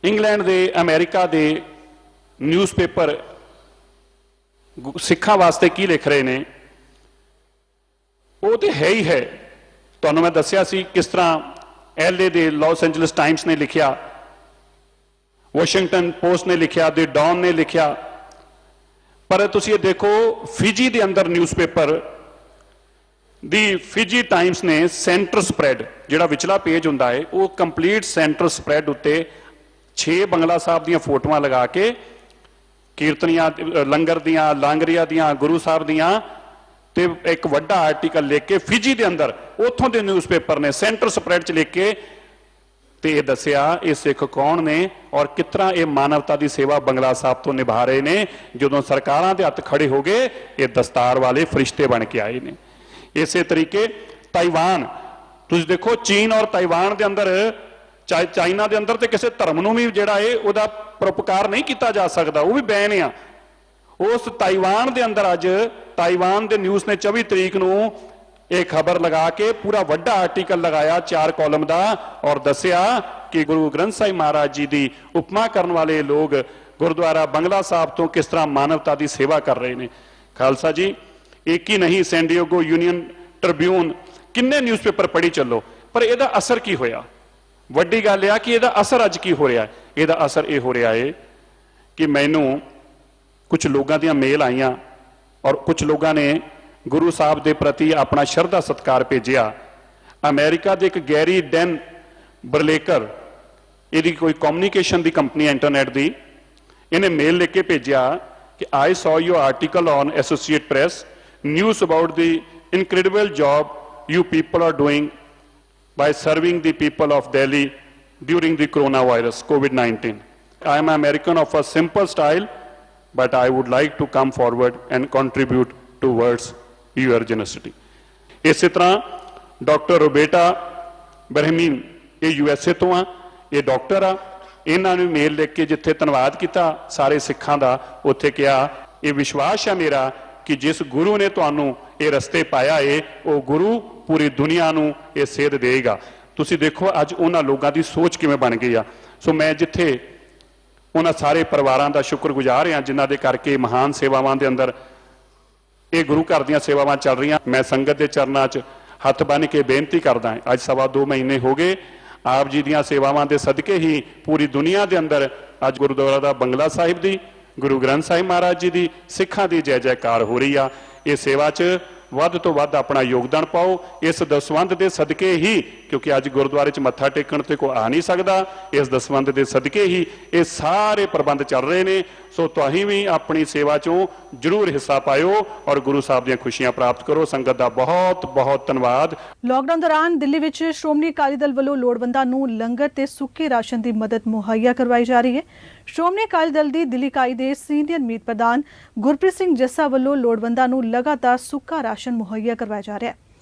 ਇੰਗਲੈਂਡ ਦੇ, ਅਮਰੀਕਾ ਦੇ ਨਿਊਜ਼ਪੇਪਰ ਸਿੱਖਾਂ ਵਾਸਤੇ ਕੀ ਲਿਖ ਰਹੇ ਨੇ ਉਹ ਤੇ ਹੈ ਹੀ ਹੈ। ਤੁਹਾਨੂੰ ਮੈਂ ਦੱਸਿਆ ਸੀ ਕਿਸ ਤਰ੍ਹਾਂ LA ਦੇ ਲਾਸ ਐਂਜਲਸ ਟਾਈਮਸ ਨੇ ਲਿਖਿਆ, ਵਾਸ਼ਿੰਗਟਨ ਪੋਸਟ ਨੇ ਲਿਖਿਆ, ਦੇ ਡੌਨ ਨੇ ਲਿਖਿਆ, ਪਰ ਤੁਸੀਂ ਇਹ ਦੇਖੋ ਫਿਜੀ ਦੇ ਅੰਦਰ ਨਿਊਜ਼ਪੇਪਰ ਦੀ ਫਿਜੀ ਟਾਈਮਸ ਨੇ ਸੈਂਟਰ ਸਪਰੈਡ, ਜਿਹੜਾ ਵਿਚਲਾ ਪੇਜ ਹੁੰਦਾ ਹੈ, ਉਹ ਕੰਪਲੀਟ ਸੈਂਟਰ ਸਪਰੈਡ ਉੱਤੇ 6 ਬੰਗਲਾ ਸਾਹਿਬ ਦੀਆਂ ਫੋਟੋਆਂ ਲਗਾ ਕੇ ਕੀਰਤਨੀਆਂ, ਲੰਗਰ ਦੀਆਂ, ਲਾਂਗਰੀਆਂ ਦੀਆਂ, ਗੁਰੂ ਸਾਹਿਬ ਦੀਆਂ, ਤੇ ਇੱਕ ਵੱਡਾ ਆਰਟੀਕਲ ਲਿਖ ਕੇ ਫਿਜੀ ਦੇ ਅੰਦਰ ਉੱਥੋਂ ਦੇ ਨਿਊਜ਼ਪੇਪਰ ਨੇ ਸੈਂਟਰ ਸਪਰੈਡ 'ਚ ਲਿਖ ਕੇ ਤੇ ਇਹ ਦੱਸਿਆ ਇਹ ਸਿੱਖ ਕੌਣ ਨੇ ਔਰ ਕਿਸ ਤਰ੍ਹਾਂ ਇਹ ਮਾਨਵਤਾ ਦੀ ਸੇਵਾ ਬੰਗਲਾ ਸਾਹਿਬ ਤੋਂ ਨਿਭਾ ਰਹੇ ਨੇ। ਜਦੋਂ ਸਰਕਾਰਾਂ ਦੇ ਹੱਥ ਖੜੇ ਹੋ ਗਏ, ਇਹ ਦਸਤਾਰ ਵਾਲੇ ਫਰਿਸ਼ਤੇ ਬਣ ਕੇ ਆਏ ਨੇ। ਇਸੇ ਤਰੀਕੇ ਤਾਈਵਾਨ, ਤੁਸੀਂ ਦੇਖੋ ਚੀਨ ਔਰ ਤਾਈਵਾਨ ਦੇ ਅੰਦਰ, ਚਾਈਨਾ ਦੇ ਅੰਦਰ ਤੇ ਕਿਸੇ ਧਰਮ ਨੂੰ ਵੀ ਜਿਹੜਾ ਹੈ ਉਹਦਾ ਪਰਉਪਕਾਰ ਨਹੀਂ ਕੀਤਾ ਜਾ ਸਕਦਾ, ਉਹ ਵੀ ਬੈਨ ਆ। ਉਸ ਤਾਈਵਾਨ ਦੇ ਅੰਦਰ ਅੱਜ ਤਾਈਵਾਨ ਦੇ ਨਿਊਜ਼ ਨੇ 24 ਤਰੀਕ ਨੂੰ ਇਹ ਖਬਰ ਲਗਾ ਕੇ ਪੂਰਾ ਵੱਡਾ ਆਰਟੀਕਲ ਲਗਾਇਆ 4 ਕਾਲਮ ਦਾ ਔਰ ਦੱਸਿਆ ਕਿ ਗੁਰੂ ਗ੍ਰੰਥ ਸਾਹਿਬ ਮਹਾਰਾਜ ਜੀ ਦੀ ਉਪਮਾ ਕਰਨ ਵਾਲੇ ਲੋਕ ਗੁਰਦੁਆਰਾ ਬੰਗਲਾ ਸਾਹਿਬ ਤੋਂ ਕਿਸ ਤਰ੍ਹਾਂ ਮਾਨਵਤਾ ਦੀ ਸੇਵਾ ਕਰ ਰਹੇ ਨੇ। ਖਾਲਸਾ ਜੀ, ਇੱਕ ਹੀ ਨਹੀਂ, ਸੈਨ ਡਿਏਗੋ ਯੂਨੀਅਨ ਟ੍ਰਿਬਿਊਨ, ਕਿੰਨੇ ਨਿਊਜ਼ਪੇਪਰ ਪੜ੍ਹੀ ਚੱਲੋ, ਪਰ ਇਹਦਾ ਅਸਰ ਕੀ ਹੋਇਆ? ਵੱਡੀ ਗੱਲ ਇਹ ਆ ਕਿ ਇਹਦਾ ਅਸਰ ਅੱਜ ਕੀ ਹੋ ਰਿਹਾ? ਇਹਦਾ ਅਸਰ ਇਹ ਹੋ ਰਿਹਾ ਹੈ ਕਿ ਮੈਨੂੰ ਕੁਝ ਲੋਕਾਂ ਦੀਆਂ ਮੇਲ ਆਈਆਂ ਔਰ ਕੁਝ ਲੋਕਾਂ ਨੇ ਗੁਰੂ ਸਾਹਿਬ ਦੇ ਪ੍ਰਤੀ ਆਪਣਾ ਸ਼ਰਧਾ ਸਤਿਕਾਰ ਭੇਜਿਆ। ਅਮਰੀਕਾ ਦੇ ਇੱਕ ਗੈਰੀ ਡੈਨ ਬਰਲੇਕਰ, ਇਹਦੀ ਕੋਈ ਕਮਿਊਨੀਕੇਸ਼ਨ ਦੀ ਕੰਪਨੀ ਇੰਟਰਨੈਟ ਦੀ, ਇਹਨੇ ਮੇਲ ਲਿਖ ਕੇ ਭੇਜਿਆ ਕਿ I saw your article on Associate Press news about the incredible job you people are doing by serving the people of Delhi during the coronavirus COVID-19. I am an American of a simple style, but I would like to come forward and contribute towards your generosity. ਇਸੇ ਤਰ੍ਹਾਂ doctor ਰੋਬੇਟਾ ਬਰਹਮੀਨ, ਇਹ USA ਤੋਂ ਆ, ਇਹ doctor ਆ, ਇਹਨਾਂ ਨੂੰ ਮੇਲ ਲਿਖ ਕੇ ਜਿੱਥੇ ਧੰਨਵਾਦ ਕੀਤਾ ਸਾਰੇ ਸਿੱਖਾਂ ਦਾ, ਉੱਥੇ ਕਿਹਾ ਇਹ ਵਿਸ਼ਵਾਸ ਹੈ ਮੇਰਾ ਕਿ ਜਿਸ ਗੁਰੂ ਨੇ ਤੁਹਾਨੂੰ ਇਹ ਰਸਤੇ ਪਾਇਆ ਏ ਉਹ ਗੁਰੂ ਪੂਰੀ ਦੁਨੀਆ ਨੂੰ ਇਹ ਸੇਧ ਦੇਗਾ। ਤੁਸੀਂ ਦੇਖੋ ਅੱਜ ਉਹਨਾਂ ਲੋਕਾਂ ਦੀ ਸੋਚ ਕਿਵੇਂ ਬਣ ਗਈ ਆ। ਸੋ ਮੈਂ ਜਿੱਥੇ ਉਹਨਾਂ ਸਾਰੇ ਪਰਿਵਾਰਾਂ ਦਾ ਸ਼ੁਕਰਗੁਜ਼ਾਰ ਹਾਂ ਜਿਨ੍ਹਾਂ ਦੇ ਕਰਕੇ ਮਹਾਨ ਸੇਵਾਵਾਂ ਦੇ ਅੰਦਰ ਇਹ ਗੁਰੂ ਘਰ ਦੀਆਂ ਸੇਵਾਵਾਂ ਚੱਲ ਰਹੀਆਂ। ਮੈਂ ਸੰਗਤ ਦੇ ਚਰਨਾਂ 'ਚ ਹੱਥ ਬੰਨ੍ਹ ਕੇ ਬੇਨਤੀ ਕਰਦਾ ਹਾਂ, ਅੱਜ 2.25 ਮਹੀਨੇ ਹੋ ਗਏ ਆਪ ਜੀ ਦੀਆਂ ਸੇਵਾਵਾਂ ਦੇ ਸਦਕੇ ਹੀ ਪੂਰੀ ਦੁਨੀਆ ਦੇ ਅੰਦਰ ਅੱਜ ਗੁਰਦੁਆਰਾ ਦਾ ਬੰਗਲਾ ਸਾਹਿਬ ਦੀ, ਗੁਰੂ ਗ੍ਰੰਥ ਸਾਹਿਬ ਮਹਾਰਾਜ ਜੀ ਦੀ, ਸਿੱਖਾਂ ਦੀ ਜੈ ਜੈਕਾਰ ਹੋ ਰਹੀ ਆ। ਇਹ ਸੇਵਾ 'ਚ ਵੱਧ ਤੋਂ ਵੱਧ ਆਪਣਾ ਯੋਗਦਾਨ ਪਾਓ ਇਸ ਦਸਵੰਧ ਦੇ ਸਦਕੇ ਹੀ, ਕਿਉਂਕਿ ਅੱਜ ਗੁਰਦੁਆਰੇ 'ਚ ਮੱਥਾ ਟੇਕਣ ਤੇ ਕੋਈ ਆ ਨਹੀਂ ਸਕਦਾ, ਇਸ ਦਸਵੰਧ ਦੇ ਸਦਕੇ ਹੀ ਇਹ ਸਾਰੇ ਪ੍ਰਬੰਧ ਚੱਲ ਰਹੇ ਨੇ। ਸੋ ਤੁਸੀਂ ਵੀ ਆਪਣੀ ਸੇਵਾ 'ਚੋਂ ਜ਼ਰੂਰ ਹਿੱਸਾ ਪਾਇਓ ਔਰ ਗੁਰੂ ਸਾਹਿਬ ਦੀਆਂ ਖੁਸ਼ੀਆਂ ਪ੍ਰਾਪਤ ਕਰੋ। ਸੰਗਤ ਦਾ ਬਹੁਤ ਬਹੁਤ ਧੰਨਵਾਦ। ਲਾਕਡਾਊਨ ਦੌਰਾਨ ਦਿੱਲੀ ਵਿੱਚ ਸ਼੍ਰੋਮਣੀ ਅਕਾਲੀ ਦਲ ਵੱਲੋਂ ਲੋੜਵੰਦਾਂ ਨੂੰ ਲੰਗਰ ਤੇ ਸੁੱਕੇ ਰਾਸ਼ਨ ਦੀ ਮਦਦ ਮੁਹੱਈਆ ਕਰਵਾਈ ਜਾ ਰਹੀ ਹੈ। ਸ਼੍ਰੋਮਣੀ ਅਕਾਲੀ ਦਲ ਦੀ ਦਿੱਲੀ ਇਕਾਈ ਦੇ ਸੀਨੀਅਰ ਮੀਤ ਪ੍ਰਧਾਨ ਗੁਰਪ੍ਰੀਤ ਸਿੰਘ ਜੱਸਾ ਵੱਲੋਂ ਲੋੜਵੰਦਾਂ ਨੂੰ ਲਗਾਤਾਰ ਸੁੱਕਾ ਰਾਸ਼ਨ ਮੁਹੱਈਆ ਕਰਵਾਇਆ ਜਾ ਰਿਹਾ ਹੈ।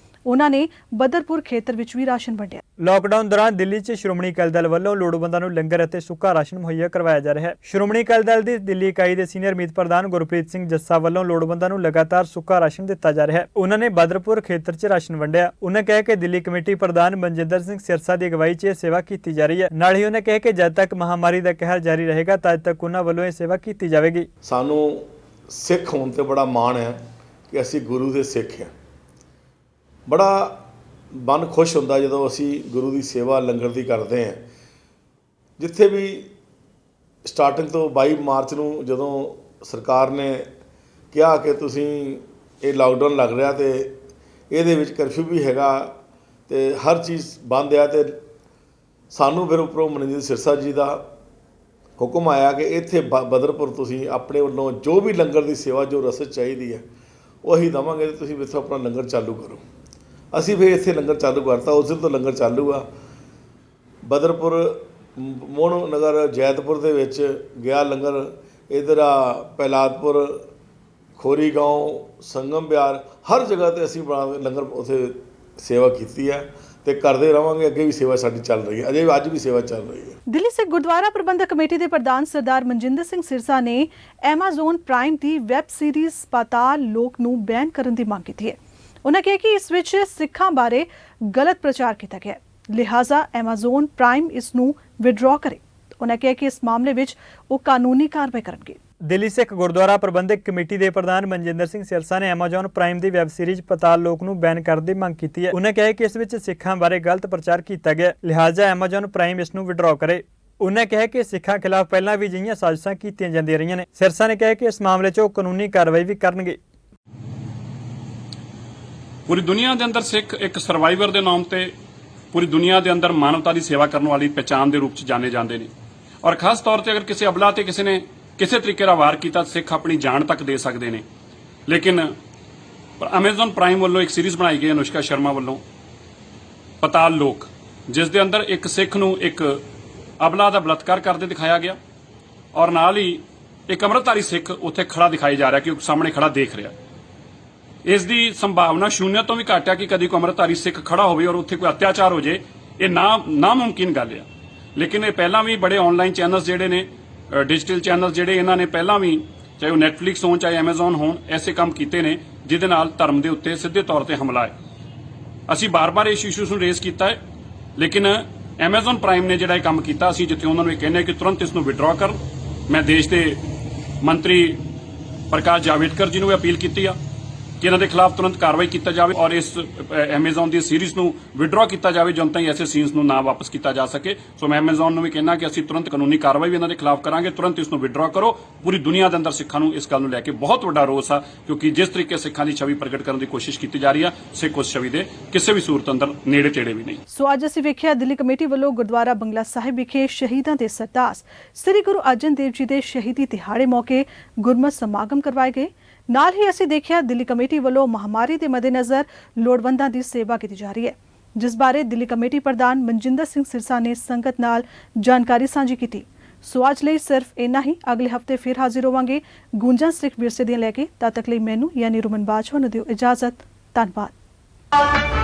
ਉਹਨਾਂ ਨੇ ਬਦਰਪੁਰ ਖੇਤਰ ਵਿੱਚ ਵੀ ਰਾਸ਼ਨ ਵੰਡਿਆ। ਲਾਕਡਾਊਨ ਦੌਰਾਨ ਦਿੱਲੀ 'ਚ ਸ਼੍ਰੋਮਣੀ ਅਕਾਲੀ ਦਲ ਵੱਲੋਂ ਲੋੜਵੰਦਾਂ ਨੂੰ ਲੰਗਰ ਅਤੇ ਸੁੱਕਾ ਰਾਸ਼ਨ ਮੁਹੱਈਆ ਕਰਵਾਇਆ ਜਾ ਰਿਹਾ ਹੈ। ਸ਼੍ਰੋਮਣੀ ਅਕਾਲੀ ਦਲ ਦੀ ਦਿੱਲੀ ਇਕਾਈ ਦੇ ਸੀਨੀਅਰ ਮੀਤ ਪ੍ਰਧਾਨ ਗੁਰਪ੍ਰੀਤ ਸਿੰਘ ਜੱਸਾ ਵੱਲੋਂ ਲੋੜਵੰਦਾਂ ਨੂੰ ਲਗਾਤਾਰ ਸੁੱਕਾ ਰਾਸ਼ਨ ਦਿੱਤਾ ਜਾ ਰਿਹਾ ਹੈ। ਉਹਨਾਂ ਨੇ ਬਦਰਪੁਰ ਖੇਤਰ 'ਚ ਰਾਸ਼ਨ ਵੰਡਿਆ। ਉਹਨਾਂ ਕਿਹਾ ਕਿ ਦਿੱਲੀ ਕਮੇਟੀ ਪ੍ਰਧਾਨ ਮਨਜਿੰਦਰ ਸਿੰਘ ਸਿਰਸਾ ਦੀ ਅਗਵਾਈ 'ਚ ਇਹ ਸੇਵਾ ਕੀਤੀ ਜਾ ਰਹੀ ਹੈ। ਨਾਲ ਹੀ ਉਹਨਾਂ ਕਿਹਾ ਕਿ ਜਦ ਤੱਕ ਮਹਾਮਾਰੀ ਦਾ ਕਹਿਰ ਜਾਰੀ ਰਹੇਗਾ ਤਦ ਤੱਕ ਉਹਨਾਂ ਵੱਲੋਂ ਇਹ ਸੇਵਾ ਕੀਤੀ ਜਾਵੇਗੀ। ਸਾਨੂੰ ਸਿੱਖ ਹੋਣ ਤੇ ਬੜਾ ਮਾਣ ਹੈ ਕਿ ਅਸੀਂ ਗੁਰੂ ਦੇ ਸਿੱਖ ਹਾਂ। ਬੜਾ ਮਨ ਖੁਸ਼ ਹੁੰਦਾ ਜਦੋਂ ਅਸੀਂ ਗੁਰੂ ਦੀ ਸੇਵਾ ਲੰਗਰ ਦੀ ਕਰਦੇ ਹਾਂ। ਜਿੱਥੇ ਵੀ ਸਟਾਰਟਿੰਗ ਤੋਂ 22 ਮਾਰਚ ਨੂੰ ਜਦੋਂ ਸਰਕਾਰ ਨੇ ਕਿਹਾ ਕਿ ਤੁਸੀਂ ਇਹ ਲਾਕਡਾਊਨ ਲੱਗ ਰਿਹਾ ਤੇ ਇਹਦੇ ਵਿੱਚ ਕਰਫਿਊ ਵੀ ਹੈਗਾ ਤੇ ਹਰ ਚੀਜ਼ ਬੰਦ ਆ, ਤੇ ਸਾਨੂੰ ਫਿਰ ਉੱਪਰੋਂ ਮਨਜਿੰਦਰ ਸਿਰਸਾ ਜੀ ਦਾ ਹੁਕਮ ਆਇਆ ਕਿ ਇੱਥੇ ਬਦਰਪੁਰ ਤੁਸੀਂ ਆਪਣੇ ਵੱਲੋਂ ਜੋ ਵੀ ਲੰਗਰ ਦੀ ਸੇਵਾ ਜੋ ਰਸਦ ਚਾਹੀਦੀ ਹੈ ਉਹ ਅਸੀਂ ਦੇਵਾਂਗੇ ਤੇ ਤੁਸੀਂ ਇੱਥੋਂ ਆਪਣਾ ਲੰਗਰ ਚਾਲੂ ਕਰੋ। ਅਸੀਂ ਫਿਰ ਇੱਥੇ ਲੰਗਰ ਚਾਲੂ ਕਰਤਾ। ਉਸ ਦਿਨ ਤੋਂ ਲੰਗਰ ਚਾਲੂ ਆ। ਬਦਰਪੁਰ, ਮੋਹਣ ਨਗਰ, ਜੈਤਪੁਰ ਦੇ ਵਿੱਚ ਗਿਆ ਲੰਗਰ, ਇੱਧਰ ਆ ਪਹਿਲਾਦਪੁਰ, ਖੋਰੀ ਗਾঁव, ਸੰਗਮ ਬਿਹਾਰ, ਹਰ ਜਗ੍ਹਾ 'ਤੇ ਅਸੀਂ ਬੜਾ ਲੰਗਰ ਉੱਥੇ ਸੇਵਾ ਕੀਤੀ ਹੈ ਤੇ ਕਰਦੇ ਰਹਾਂਗੇ। ਅੱਗੇ ਵੀ ਸੇਵਾ ਸਾਡੀ ਚੱਲ ਰਹੀ ਹੈ, ਅਜੇ ਅੱਜ ਵੀ ਸੇਵਾ ਚੱਲ ਰਹੀ ਹੈ। ਦਿੱਲੀ ਸਿੱਖ ਗੁਰਦੁਆਰਾ ਪ੍ਰਬੰਧਕ ਕਮੇਟੀ ਦੇ ਪ੍ਰਧਾਨ ਸਰਦਾਰ ਮਨਜਿੰਦਰ ਸਿੰਘ ਸਿਰਸਾ ਨੇ ਐਮਾਜ਼ੋਨ ਪ੍ਰਾਈਮ ਦੀ ਵੈਬ ਸੀਰੀਜ਼ ਪਾਤਾਲ ਲੋਕ ਨੂੰ ਬੈਨ ਕਰਨ ਦੀ ਮੰਗ ਕੀਤੀ ਹੈ। ਉਹਨਾਂ ਕਿਹਾ ਕਿ ਇਸ ਵਿੱਚ ਸਿੱਖਾਂ ਬਾਰੇ ਗਲਤ ਪ੍ਰਚਾਰ ਕੀਤਾ ਗਿਆ ਹੈ, ਲਿਹਾਜ਼ਾ ਐਮਾਜ਼ੋਨ ਪ੍ਰਾਈਮ ਇਸ ਨੂੰ ਵਿਡਰਾਅ ਕਰੇ। ਉਹਨਾਂ ਕਿਹਾ ਕਿ ਇਸ ਮਾਮਲੇ ਵਿੱਚ ਉਹ ਕਾਨੂੰਨੀ ਕਾਰਵਾਈ ਕਰਨਗੇ। ਦਿੱਲੀ ਸਿੱਖ ਗੁਰਦੁਆਰਾ ਪ੍ਰਬੰਧਕ ਕਮੇਟੀ ਦੇ ਪ੍ਰਧਾਨ ਮਨਜਿੰਦਰ ਸਿੰਘ ਸਿਰਸਾ ਨੇ ਐਮਾਜ਼ੋਨ ਪ੍ਰਾਈਮ ਦੀ ਵੈਬ ਸੀਰੀਜ਼ ਪਾਤਾਲ ਲੋਕ ਨੂੰ ਬੈਨ ਕਰਨ ਦੀ ਮੰਗ ਕੀਤੀ ਹੈ। ਉਹਨਾਂ ਕਿਹਾ ਕਿ ਇਸ ਵਿੱਚ ਸਿੱਖਾਂ ਬਾਰੇ ਗਲਤ ਪ੍ਰਚਾਰ ਕੀਤਾ ਗਿਆ, ਲਿਹਾਜ਼ਾ ਐਮਾਜ਼ੋਨ ਪ੍ਰਾਈਮ ਇਸ ਨੂੰ ਵਿਡਰਾਅ ਕਰੇ। ਉਹਨਾਂ ਕਿਹਾ ਕਿ ਸਿੱਖਾਂ ਖਿਲਾਫ ਪਹਿਲਾਂ ਵੀ ਅਜਿਹੀਆਂ ਸਾਜ਼ਿਸ਼ਾਂ ਕੀਤੀਆਂ ਜਾਂਦੀਆਂ ਰਹੀਆਂ ਨੇ। ਸਿਰਸਾ ਨੇ ਕਿਹਾ ਕਿ ਇਸ ਮਾਮਲੇ 'ਚ ਉਹ ਕਾਨੂੰਨੀ ਕਾਰਵਾਈ ਵੀ ਕਰਨਗੇ। ਪੂਰੀ ਦੁਨੀਆ ਦੇ ਅੰਦਰ ਸਿੱਖ ਇੱਕ ਸਰਵਾਈਵਰ ਦੇ ਨਾਮ ਤੇ ਪੂਰੀ ਦੁਨੀਆ ਦੇ ਅੰਦਰ ਮਾਨਵਤਾ ਦੀ ਸੇਵਾ ਕਰਨ ਵਾਲੀ ਪਹਿਚਾਣ ਦੇ ਰੂਪ 'ਚ ਜਾਣੇ ਜਾਂਦੇ ਨੇ। ਔਰ ਖਾਸ ਤੌਰ ਤੇ ਅਗਰ ਕਿਸੇ ਅਬਲਾ ਤੇ ਕਿਸੇ ਨੇ ਕਿਸੇ ਤਰੀਕੇ ਦਾ ਵਾਰ ਕੀਤਾ ਸਿੱਖ ਆਪਣੀ ਜਾਨ ਤੱਕ ਦੇ ਸਕਦੇ ਨੇ। ਲੇਕਿਨ ਐਮਾਜ਼ਨ ਪ੍ਰਾਈਮ ਵੱਲੋਂ ਇੱਕ ਸੀਰੀਜ਼ ਬਣਾਈ ਗਈ ਅਨੁਸ਼ਕਾ ਸ਼ਰਮਾ ਵੱਲੋਂ ਪਾਤਾਲ ਲੋਕ, ਜਿਸ ਦੇ ਅੰਦਰ ਇੱਕ ਸਿੱਖ ਨੂੰ ਇੱਕ ਅਬਲਾ ਦਾ ਬਲਾਤਕਾਰ ਕਰਦੇ ਦਿਖਾਇਆ ਗਿਆ ਔਰ ਨਾਲ ਹੀ ਇੱਕ ਅੰਮ੍ਰਿਤਧਾਰੀ ਸਿੱਖ ਉੱਥੇ ਖੜਾ ਦਿਖਾਈ ਜਾ ਰਿਹਾ ਕਿ ਉਹ ਸਾਹਮਣੇ ਖੜਾ ਦੇਖ ਰਿਹਾ। ਇਸ ਦੀ ਸੰਭਾਵਨਾ ਸ਼ੂਨਿਆ ਤੋਂ ਵੀ ਘੱਟ ਹੈ ਕਿ ਕਦੀ ਕੋਈ ਅੰਮ੍ਰਿਤਧਾਰੀ ਸਿੱਖ ਖੜਾ ਹੋਵੇ ਔਰ ਉੱਥੇ ਕੋਈ ਅਤਿਆਚਾਰ ਹੋ ਜੇ। ਇਹ ਨਾਮੁਮਕਿਨ ਗੱਲ ਹੈ। ਲੇਕਿਨ ਇਹ ਪਹਿਲਾਂ ਵੀ ਬੜੇ ਆਨਲਾਈਨ ਚੈਨਲਸ ਜਿਹੜੇ ਨੇ, ਡਿਜੀਟਲ ਚੈਨਲ ਜਿਹੜੇ, ਇਹਨਾਂ ਨੇ ਪਹਿਲਾਂ ਵੀ ਚਾਹੇ ਉਹ ਨੈਟਫਲਿਕਸ ਹੋਣ ਚਾਹੇ ਐਮਾਜ਼ੋਨ ਹੋਣ ਐਸੇ ਕੰਮ ਕੀਤੇ ਨੇ ਜਿਹਦੇ ਨਾਲ ਧਰਮ ਦੇ ਉੱਤੇ ਸਿੱਧੇ ਤੌਰ ਤੇ ਹਮਲਾ ਹੈ। ਅਸੀਂ ਬਾਰ-ਬਾਰ ਇਸ ਇਸ਼ੂਸ ਨੂੰ ਰੇਜ਼ ਕੀਤਾ ਹੈ, ਲੇਕਿਨ ਐਮਾਜ਼ੋਨ ਪ੍ਰਾਈਮ ਨੇ ਜਿਹੜਾ ਇਹ ਕੰਮ ਕੀਤਾ, ਅਸੀਂ ਜਿੱਥੇ ਉਹਨਾਂ ਨੂੰ ਇਹ ਕਹਿੰਦੇ ਕਿ ਤੁਰੰਤ ਇਸ ਨੂੰ ਵਿਡਰਾਅ ਕਰਨ। ਮੈਂ ਦੇਸ਼ ਦੇ ਮੰਤਰੀ ਪ੍ਰਕਾਸ਼ ਜਾਵੜੇਕਰ ਜੀ ਨੂੰ ਵੀ ਅਪੀਲ ਕੀਤੀ ਆ ਕਿ ਇਹਨਾਂ ਦੇ ਖਿਲਾਫ ਤੁਰੰਤ ਕਾਰਵਾਈ ਕੀਤਾ ਜਾਵੇ ਔਰ ਇਸ ਐਮਾਜ਼ਨ ਦੀ ਸੀਰੀਜ਼ ਨੂੰ ਵਿਡਰਾ ਕੀਤਾ ਜਾਵੇ ਜਦੋਂ ਤਾਈਂ ਐਸੇ ਸੀਨਸ ਨੂੰ ਨਾ ਵਾਪਸ ਕੀਤਾ ਜਾ ਸਕੇ। ਸੋ ਮੈਂ ਐਮਾਜ਼ਨ ਨੂੰ ਵੀ ਕਹਿਣਾ ਕਿ ਅਸੀਂ ਤੁਰੰਤ ਕਾਨੂੰਨੀ ਕਾਰਵਾਈ ਵੀ ਇਹਨਾਂ ਦੇ ਖਿਲਾਫ ਕਰਾਂਗੇ, ਤੁਰੰਤ ਇਸ ਨੂੰ ਵਿਡਰਾ ਕਰੋ। ਪੂਰੀ ਦੁਨੀਆ ਦੇ ਅੰਦਰ ਸਿੱਖਾਂ ਨੂੰ ਇਸ ਗੱਲ ਨੂੰ ਲੈ ਕੇ ਬਹੁਤ ਵੱਡਾ ਰੋਸ ਆ, ਕਿਉਂਕਿ ਜਿਸ ਤਰੀਕੇ ਸਿੱਖਾਂ ਦੀ ਛਵੀ ਪ੍ਰਗਟ ਕਰਨ ਦੀ ਕੋਸ਼ਿਸ਼ ਕੀਤੀ ਜਾ ਰਹੀ ਆ, ਸਿੱਖ ਉਸ ਛਵੀ ਦੇ ਕਿਸੇ ਵੀ ਸੂਰਤ ਅੰਦਰ ਨੇੜੇ ਤੇੜੇ ਵੀ ਨਹੀਂ। ਸੋ ਅੱਜ ਅਸੀਂ ਵੇਖਿਆ ਦਿੱਲੀ ਕਮੇਟੀ ਵੱਲੋਂ ਗੁਰਦੁਆਰਾ ਬੰਗਲਾ ਸਾਹਿਬ ਵਿਖੇ ਸ਼ਹੀਦਾਂ ਦੇ ਸਰਤਾਜ ਸ੍ਰੀ ਗੁਰੂ ਅਰਜਨ ਦੇਵ ਜੀ ਦੇ ਸ਼ਹੀਦੀ ਦਿਹਾੜੇ ਮੌਕੇ ਗੁਰਮਤਿ ਸਮਾਗਮ ਕਰਵਾਏ ਗਏ। ਨਾਲ ਹੀ ਅਸੀਂ ਦੇਖਿਆ ਦਿੱਲੀ ਕਮੇਟੀ ਵੱਲੋਂ ਮਹਾਮਾਰੀ ਦੇ ਮੱਦੇਨਜ਼ਰ ਲੋੜਵੰਦਾਂ ਦੀ ਸੇਵਾ ਕੀਤੀ ਜਾ ਰਹੀ ਹੈ, ਜਿਸ ਬਾਰੇ ਦਿੱਲੀ ਕਮੇਟੀ ਪ੍ਰਧਾਨ ਮਨਜਿੰਦਰ ਸਿੰਘ ਸਿਰਸਾ ਨੇ ਸੰਗਤ ਨਾਲ ਜਾਣਕਾਰੀ ਸਾਂਝੀ ਕੀਤੀ। ਸੋ ਅੱਜ ਲਈ ਸਿਰਫ ਇੰਨਾ ਹੀ। ਅਗਲੇ ਹਫਤੇ ਫਿਰ ਹਾਜ਼ਰ ਹੋਵਾਂਗੇ ਗੂੰਜਾਂ ਸਿੱਖ ਵਿਰਸੇ ਦੀਆਂ ਲੈ ਕੇ। ਤਦ ਤੱਕ ਲਈ ਮੈਨੂੰ ਯਾਨੀ ਰੁਮਨ ਬਾਜਵਾ ਨੂੰ ਦਿਓ ਇਜਾਜ਼ਤ। ਧੰਨਵਾਦ।